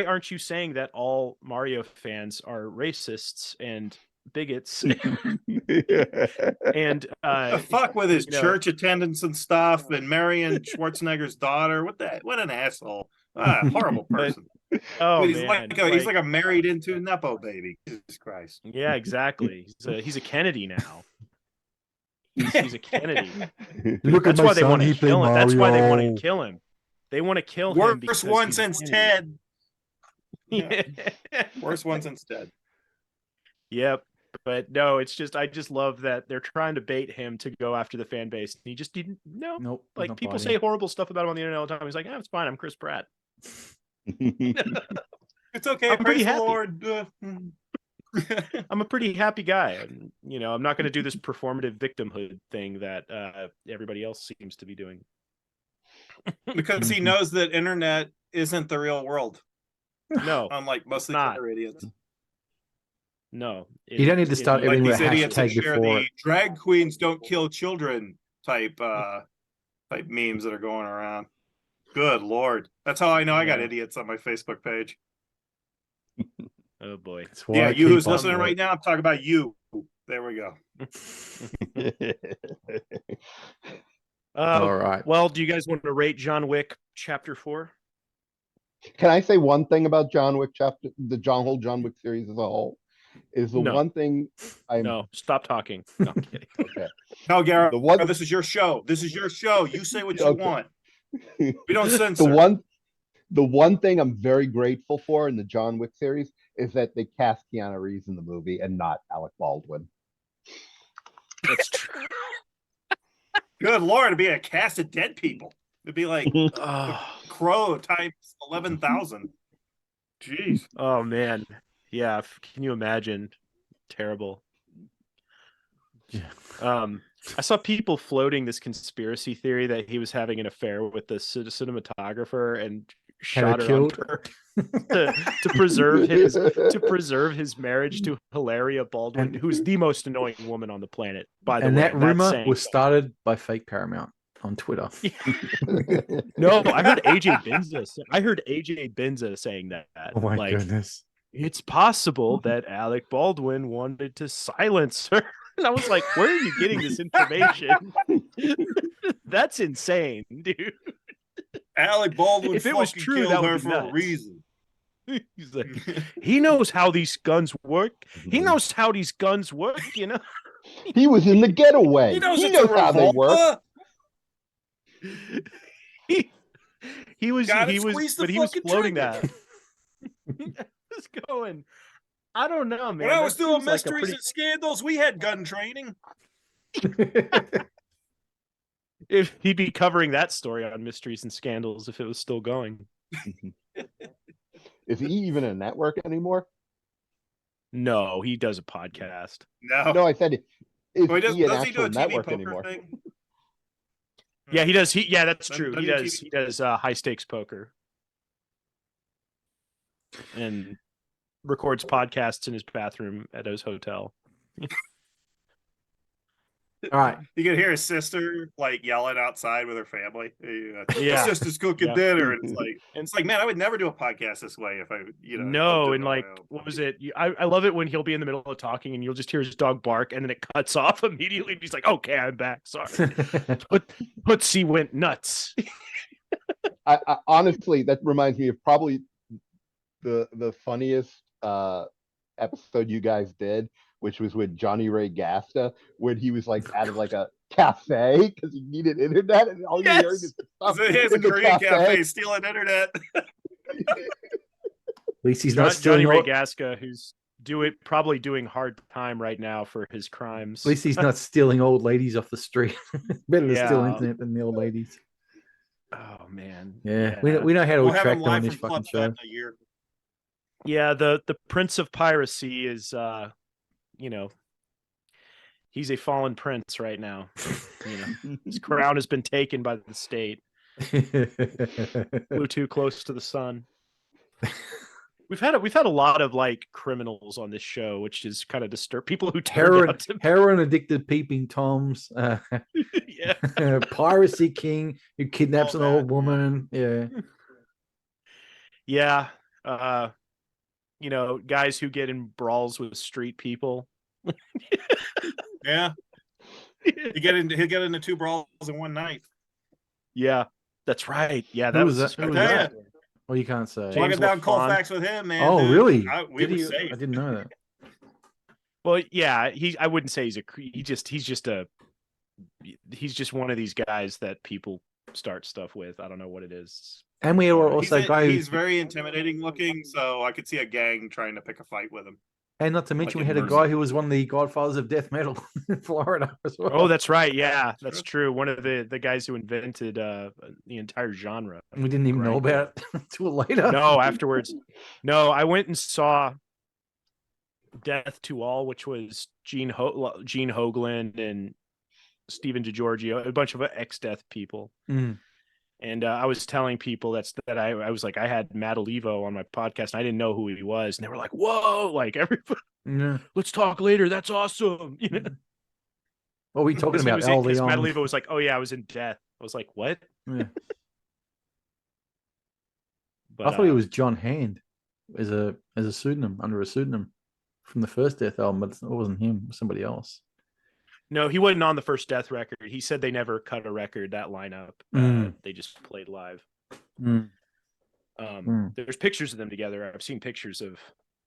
aren't you saying that all Mario fans are racists and bigots? And The fuck with his you know, church attendance and stuff, and Marion Schwarzenegger's daughter. What an asshole! Horrible person. oh he's man, he's like a married into Nepo baby. Jesus Christ. yeah, exactly. He's a Kennedy now. He's a Kennedy. Look That's at my why they son, want he to played kill him. That's why they want Mario. to kill him. They want to kill him. Worst because one he's since Kennedy. Ted. Yeah. Worst one since Ted. Yep. But no, it's just I just love that they're trying to bait him to go after the fan base. He just didn't. No, Nope. like not people biting. say horrible stuff about him on the internet all the time. He's like, it's fine. I'm Chris Pratt. It's okay. I'm pretty Praise the happy. Lord. I'm a pretty happy guy. And, I'm not going to do this performative victimhood thing that everybody else seems to be doing. Because he knows that internet isn't the real world. No, Unlike most of the not. other idiots. No. You don't need to start Like everything with these a idiots that hashtag share before the it. drag queens don't kill children type memes that are going around. Good Lord. That's how I know I got Yeah. idiots on my Facebook page. Oh boy. That's why Yeah, I you keep who's on listening it. right now, I'm talking about you. There we go. All right. Well, do you guys want to rate John Wick Chapter 4? Can I say one thing about John Wick the whole John Wick series as a whole? Is the No. one thing No, stop talking. No, I'm kidding. Okay. No, Garo, The one- this is your show. This is your show. You say what you Okay. want. We don't censor. The one thing I'm very grateful for in the John Wick series is that they cast Keanu Reeves in the movie and not Alec Baldwin. That's true. Good Lord, it'd be a cast of dead people. It'd be like Oh, Crow times 11,000. Jeez. oh man. Yeah, can you imagine? Terrible. I saw people floating this conspiracy theory that he was having an affair with the cinematographer and shot her on killed? purpose to preserve his marriage to Hilaria Baldwin, who's the most annoying woman on the planet. By the And way, that I'm not rumor saying was so. started by fake Paramount on Twitter. No, I heard AJ Benza. I heard AJ Benza saying that. Oh my like, goodness. it's possible that Alec Baldwin wanted to silence her. And I was like, where are you getting this information? That's insane, dude. Alec Baldwin If it was fucking true, killed that would her be for nuts. a reason. He's like, he knows how these guns work. He knows how these guns work, He was in the getaway. He knows He it's a knows how they work. revolver. he was Gotta he was squeeze the but he was fucking floating trigger. that. Just going. I don't know, man. When I was That doing seems like a mysteries pretty- and scandals, we had gun training. If he'd be covering that story on Mysteries and Scandals if it was still going. Is he even a network anymore? No, he does a podcast. No. No, I said, is Well, he an does he do actual a TV network poker anymore? thing? Yeah, he does. That's Doesn't- true. He doesn't does. he- He does high stakes poker, and records podcasts in his bathroom at his hotel. All right. You can hear his sister like yelling outside with her family. Yeah. His sister's cooking Yeah. dinner, and it's like, man, I would never do a podcast this way if I, No, I'm and doing like, my own. what was it? I love it when he'll be in the middle of talking and you'll just hear his dog bark, and then it cuts off immediately. And he's like, "Okay, I'm back. Sorry." But Tootsie went nuts. I honestly, that reminds me of probably the funniest episode you guys did, which was with Johnny Ray Gasta, when he was like at like a cafe because he needed internet, and all you heard is stuff He has a in the Korean cafe stealing internet. At least he's Johnny not stealing Ray all, Gaska, who's probably doing hard time right now for his crimes. at least he's not stealing old ladies off the street. Better to steal Yeah. internet than the old ladies. Oh man. Yeah. We know how to We'll have attract him them on live this from fucking Club show. Fed in a year. Yeah, the Prince of Piracy is he's a fallen prince right now. His crown has been taken by the state. Flew too close to the sun. We've had a lot of like criminals on this show, which is kind of disturb people who turned out to Heroin addicted peeping toms. yeah. Piracy king who kidnaps All an old that. woman. Yeah. Yeah. Guys who get in brawls with street people. Yeah. He'll get into 2 brawls in one night. Yeah, that's right. Yeah, Who that was was that? Who was that? Well, you can't say. James Walking down LaFond. Colfax with him, man. Oh, dude, really? we were Did he? safe. I didn't know that. Well, yeah, I wouldn't say he's just one of these guys that people start stuff with. I don't know what it is. And we were also a guy he's very intimidating looking, so I could see a gang trying to pick a fight with him. and not to mention like we had a in guy Mercy. who was one of the godfathers of death metal in Florida as well. Oh, that's right. Yeah, that's true. One of the guys who invented the entire genre. We didn't even know about it until later. No, afterwards. No, I went and saw Death to All, which was Gene Hoglan and Stephen DiGiorgio, a bunch of ex-Death people. Mm. And I was telling people that I was like, I had Matt Olivo on my podcast and I didn't know who he was. And they were like, whoa, like everybody, let's talk later. That's awesome. What are we talking about? Matt Olivo was like, oh yeah, I was in Death. I was like, what? Yeah. But, I thought it was John Hand as a pseudonym, under a pseudonym from the first Death album, but it wasn't him, it was somebody else. No, he wasn't on the first Death record. He said they never cut a record, that lineup. They just played live. There's pictures of them together. I've seen pictures of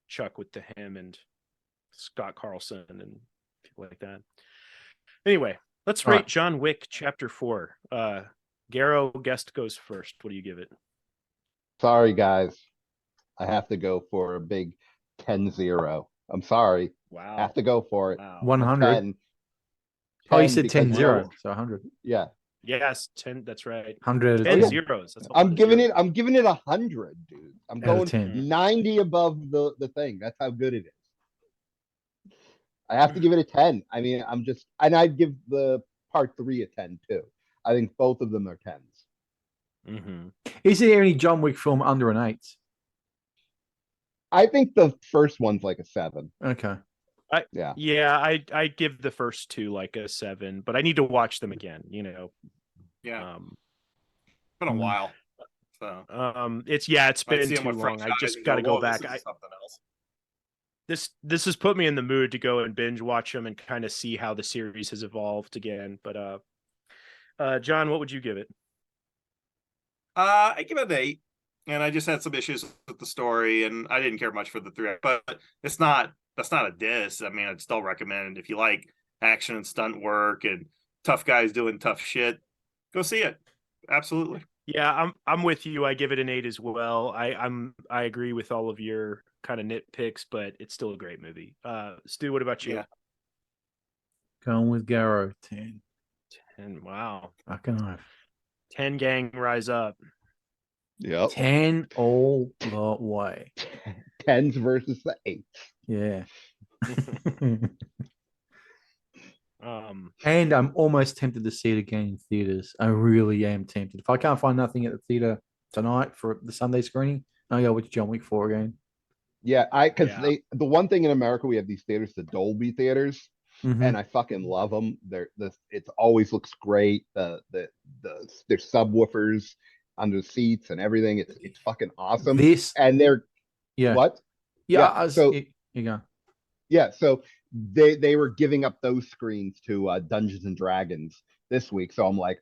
Chuck with him and Scott Carlson and people like that. Anyway, let's rate John Wick Chapter 4. Garo, guest goes first. What do you give it? Sorry, guys. I have to go for a big 10-0. I'm sorry. Wow. I have to go for it. Wow. 100. 10. Oh, you said 10 10-0, so 100. Yeah. Yes, 10. That's right. 100. 10 yeah. zeros. That's I'm giving it 100, dude. I'm Out of going 10. 90 above the thing. That's how good it is. I have to give it a 10. I mean, and I'd give the part 3 a 10 too. I think both of them are 10s. Mm-hmm. Is there any John Wick film under an 8? I think the first one's like a 7. Okay. I give the first 2 like a 7, but I need to watch them again, Yeah. It's been a while. So it's been too long. I just got to go back. Something else. This has put me in the mood to go and binge watch them and kind of see how the series has evolved again. But John, what would you give it? I give it an 8, and I just had some issues with the story, and I didn't care much for the 3. But that's not a diss. I mean, I'd still recommend if you like action and stunt work and tough guys doing tough shit, go see it. Absolutely. Yeah, I'm with you. I give it an 8 as well. I agree with all of your kind of nitpicks, but it's still a great movie. Stu, what about you? Yeah. Going with Garo, 10. 10. Wow. Fucking oath. 10 gang rise up. Yep. 10 all the way. 10s versus the 8s. Yeah. And I'm almost tempted to see it again in theaters. I really am tempted. If I can't find nothing at the theater tonight for the Sunday screening, I'll go with John Wick 4 again. Yeah, the one thing in America, we have these theaters, the Dolby theaters, and I fucking love them. It always looks great. There's subwoofers under the seats and everything. It's fucking awesome. What? Yeah. So you go. Yeah, so they were giving up those screens to Dungeons and Dragons this week. So I'm like,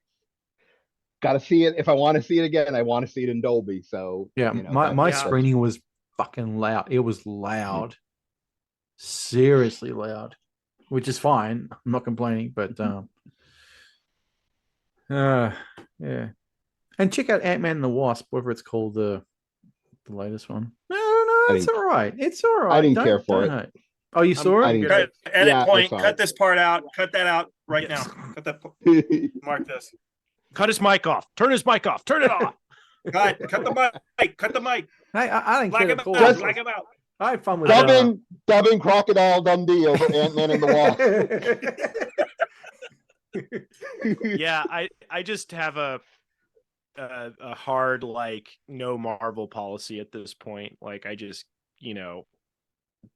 gotta see it. If I want to see it again, I want to see it in Dolby. So yeah, my screening was fucking loud. It was loud, seriously loud, which is fine. I'm not complaining, but yeah. And check out Ant-Man and the Wasp, whatever it's called, the latest one. No, it's all right. It's all right. I didn't care for it. Hate. Oh, you saw it? Edit point. Cut this part out. Cut that out right now. Cut that. Mark this. Cut his mic off. Turn his mic off. Turn it off. Cut the mic. Cut the mic. Hey, I didn't Black care. him out. Black him out. I had fun with dubbing Crocodile Dundee over Ant-Man and the Wasp. Yeah, I just have a hard no Marvel policy at this point. Like I just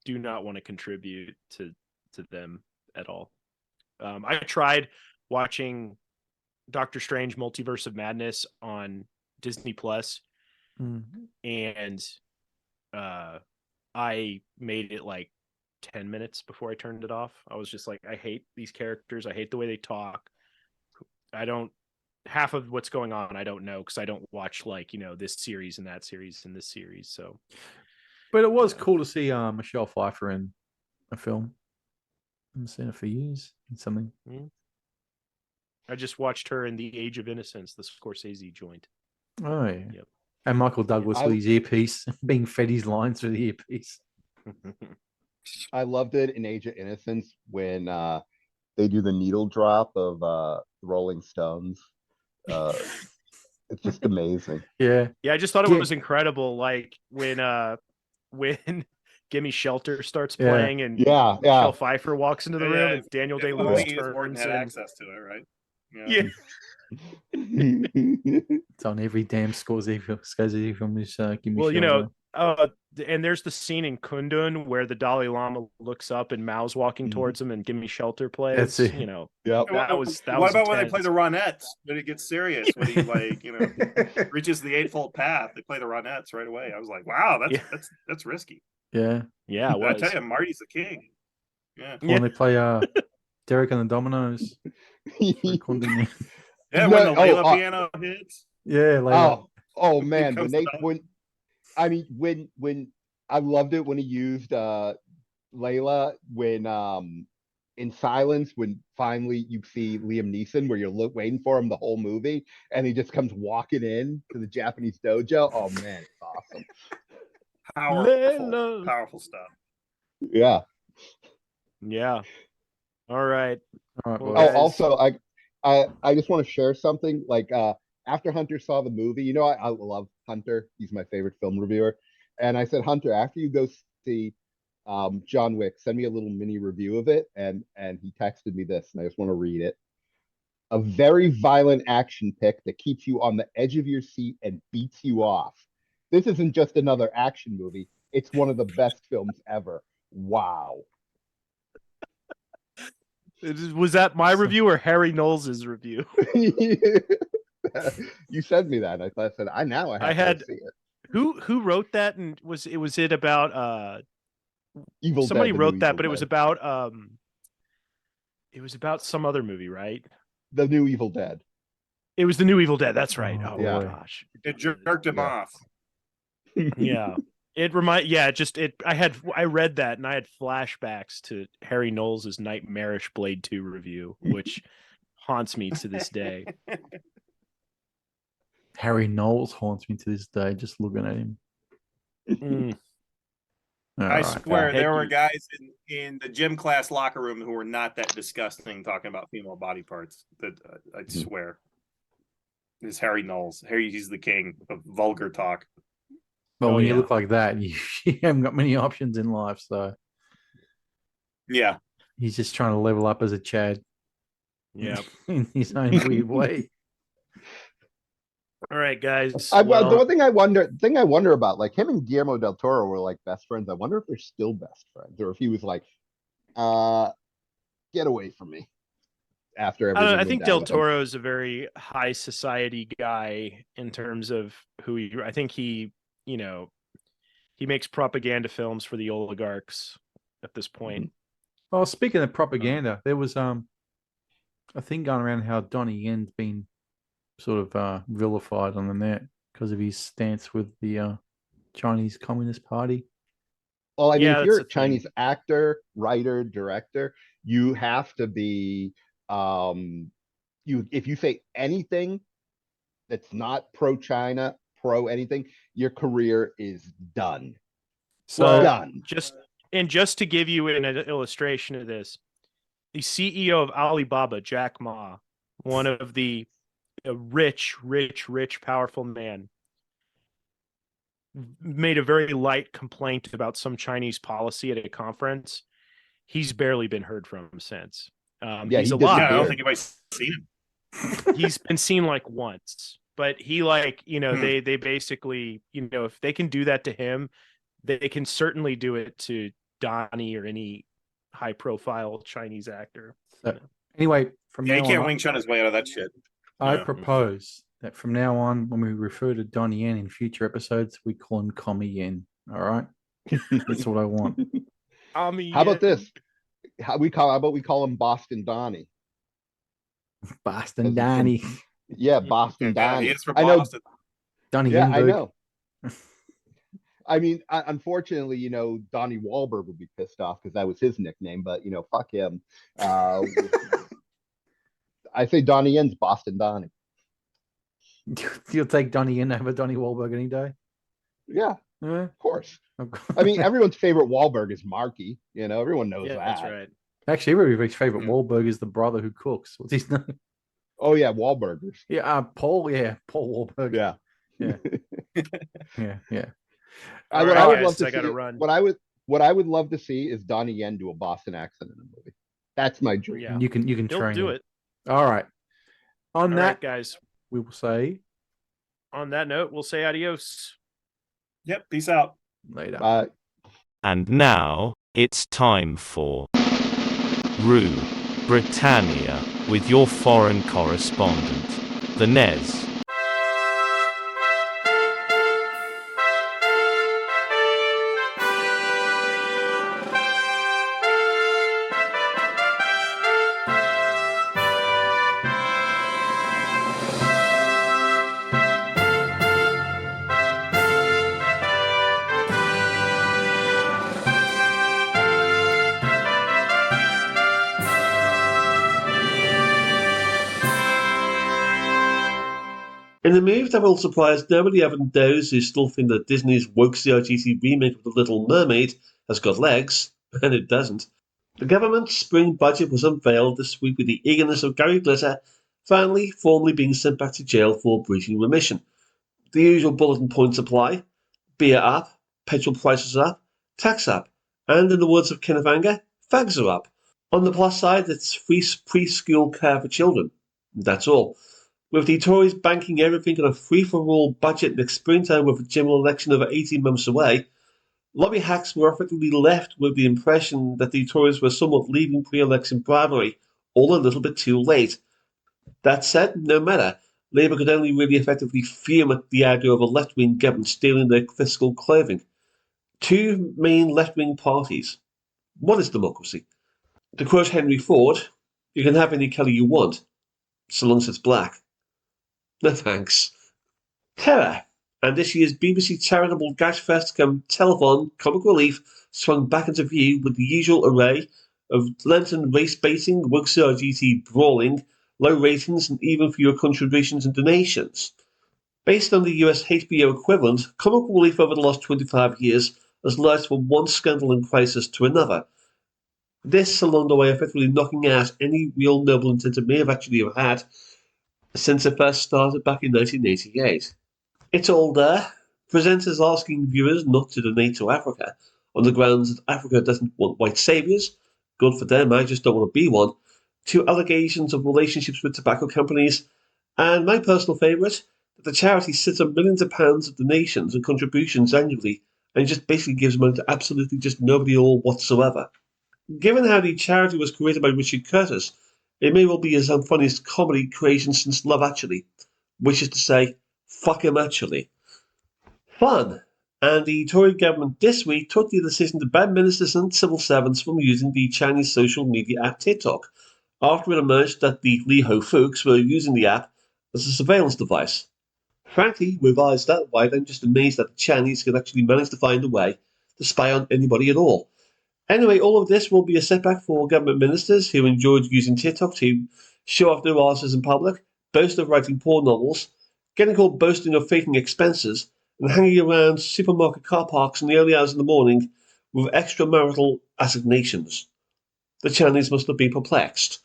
do not want to contribute to them at all. I tried watching Doctor Strange Multiverse of Madness on Disney Plus, and I made it like 10 minutes before I turned it off. I was just like, I hate these characters. I hate the way they talk. Half of what's going on I don't know, because I don't watch like, this series and that series and this series. So, but it was cool to see Michelle Pfeiffer in a film. I haven't seen her for years. It's something. I just watched her in The Age of Innocence, the Scorsese joint. Oh yeah. Yep. And Michael Douglas with his earpiece, being fed his lines through the earpiece. I loved it in Age of Innocence when they do the needle drop of Rolling Stones. It's just amazing. Yeah. Yeah, I just thought it was incredible. Like when Gimme Shelter starts playing and Michelle Pfeiffer walks into the room and Daniel Day-Lewis turns had and... access to it, right? Yeah. It's on every damn Scorsese film. This Gimme Shelter. And there's the scene in Kundun where the Dalai Lama looks up and Mao's walking towards him and Gimme Shelter plays. That's it. Yep. What about when they play the Ronettes? When it gets serious, when he reaches the Eightfold Path, they play the Ronettes right away. I was like, wow, that's risky. Yeah. Yeah, I tell you, Marty's the king. Yeah. When they play Derek and the Dominoes. Yeah, when the Layla piano hits. Yeah, Layla. Oh man, when I loved it when he used Layla when in Silence, when finally you see Liam Neeson, where you're waiting for him the whole movie, and he just comes walking in to the Japanese dojo. Oh man, it's awesome. Powerful stuff. Yeah. All right. Also, I just want to share something. Like after Hunter saw the movie, I love Hunter. He's my favorite film reviewer. And I said, Hunter, after you go see John Wick, send me a little mini review of it. And he texted me this, and I just want to read it. A very violent action pick that keeps you on the edge of your seat and beats you off. This isn't just another action movie. It's one of the best films ever. Wow. Was that my review or Harry Knowles' review? You sent me that. I said, I have to see it. Who wrote that? And was it about Evil somebody Dead, wrote that, but it was about some other movie, right? The new Evil Dead. It was the new Evil Dead. That's right. Oh yeah. Gosh. It jerked him off. Yeah. I read that and I had flashbacks to Harry Knowles' nightmarish Blade 2 review, which haunts me to this day. Harry Knowles haunts me to this day, just looking at him. I swear there were guys in the gym class locker room who were not that disgusting talking about female body parts. That I swear. It's Harry Knowles. He's the king of vulgar talk. Well, when you look like that, you haven't got many options in life. So, yeah, he's just trying to level up as a Chad. Yeah, in his own weird way. All right, guys. The one thing I wonder about, like him and Guillermo del Toro were like best friends. I wonder if they're still best friends, or if he was like, "Get away from me." After everything, I think Del Toro is a very high society guy in terms of who he. I think he makes propaganda films for the oligarchs at this point. Well, speaking of propaganda, there was a thing going around how Donnie Yen's been sort of vilified on the net because of his stance with the Chinese Communist Party. Well, I mean, if you're a Chinese actor, writer, director, you have to be if you say anything that's not pro-China, pro anything, your career is done. So done. Just to give you an illustration of this, the CEO of Alibaba, Jack Ma, one of the rich, powerful man, made a very light complaint about some Chinese policy at a conference. He's barely been heard from since. He's alive. I don't think anybody's seen him. He's been seen like once, but he they basically, if they can do that to him, they can certainly do it to Donnie or any high profile Chinese actor. So, anyway, he can't Wing Chun his way out of that shit. I propose that from now on, when we refer to Donnie Yen in future episodes, we call him Commie Yen. All right? That's what I want. How about this? How about we call him Boston Donnie? Boston Donnie. Yeah, Boston Yeah, Donnie. he is from I know. Boston. Donnie Yeah, I Yenberg. know. I mean, unfortunately, Donnie Wahlberg would be pissed off because that was his nickname. But fuck him. I say Donnie Yen's Boston Donnie. You'll take Donnie Yen over Donnie Wahlberg any day? Yeah, Yeah. of course. I mean, everyone's favorite Wahlberg is Marky. Everyone knows that. That's right. Actually, everybody's favorite Wahlberg is the brother who cooks. What's his name? Oh yeah, Wahlburgers. Yeah, Paul. Yeah, Paul Wahlberg. Yeah, yeah. What I would love to I gotta see. run. What I would love to see is Donnie Yen do a Boston accent in a movie. That's my dream. Yeah. You can He'll train do him. it. All right. On All that, right, guys. we will say On that note, we'll say adios. Yep. Peace out. later. Bye. And now, it's time for Rue Britannia with your foreign correspondent, the Nez. In a move that will surprise nobody other than those who still think that Disney's woke CRTC remake of The Little Mermaid has got legs, and it doesn't, the government's spring budget was unveiled this week with the eagerness of Gary Glitter finally formally being sent back to jail for breaching remission. The usual bulletin points apply: beer up, petrol prices up, tax up, and in the words of Kenneth Anger, fags are up. On the plus side, it's free preschool care for children. That's all. With the Tories banking everything on a free-for-all budget next springtime with a general election over 18 months away, lobby hacks were effectively left with the impression that the Tories were somewhat leaving pre-election bribery, all a little bit too late. That said, no matter, Labour could only really effectively fume at the idea of a left-wing government stealing their fiscal clothing. Two main left-wing parties. What is democracy? To quote Henry Ford, you can have any colour you want, so long as it's black. No thanks. Terror, and this year's BBC charitable Gashfest come telethon comic relief swung back into view with the usual array of Lenten race baiting, woke CRGT brawling, low ratings, and even fewer contributions and donations. Based on the US HBO equivalent, comic relief over the last 25 years has lurched from one scandal and crisis to another. This along the way effectively knocking out any real noble intent it may have actually had since it first started back in 1988. It's all there. Presenters asking viewers not to donate to Africa on the grounds that Africa doesn't want white saviours. Good for them, I just don't want to be one. To allegations of relationships with tobacco companies. And my personal favourite, that the charity sits on millions of pounds of donations and contributions annually and just basically gives money to absolutely just nobody at all whatsoever. Given how the charity was created by Richard Curtis, it may well be his funniest comedy creation since Love Actually, which is to say, fuck him actually. Fun. And the Tory government this week took the decision to ban ministers and civil servants from using the Chinese social media app TikTok, after it emerged that the Li Ho folks were using the app as a surveillance device. Frankly, with eyes that wide, I'm just amazed that the Chinese could actually manage to find a way to spy on anybody at all. Anyway, all of this will be a setback for government ministers who enjoyed using TikTok to show off their asses in public, boast of writing porn novels, getting caught boasting of faking expenses, and hanging around supermarket car parks in the early hours of the morning with extramarital assignations. The Chinese must have been perplexed.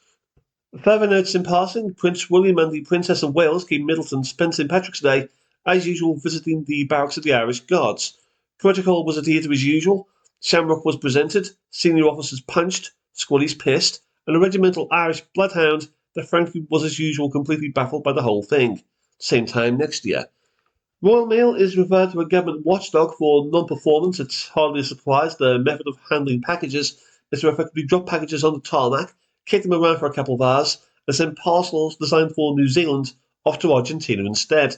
Further notes in passing, Prince William and the Princess of Wales, Kate Middleton, spent St. Patrick's Day, as usual, visiting the barracks of the Irish Guards. Protocol was adhered to as usual. Shamrock was presented, senior officers punched, squaddies pissed, and a regimental Irish bloodhound that frankly was as usual completely baffled by the whole thing. Same time next year. Royal Mail is referred to a government watchdog for non-performance. It's hardly a surprise. The method of handling packages is to effectively drop packages on the tarmac, kick them around for a couple of hours, and send parcels designed for New Zealand off to Argentina instead.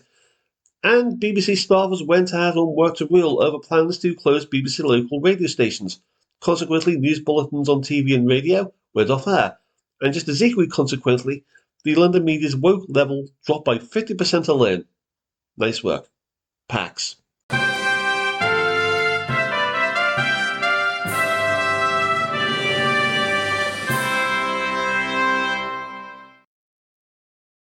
And BBC staffers went out on work to rule over plans to close BBC local radio stations. Consequently, news bulletins on TV and radio went off air. And just as equally consequently, the London media's woke level dropped by 50% alone. Nice work. Pax.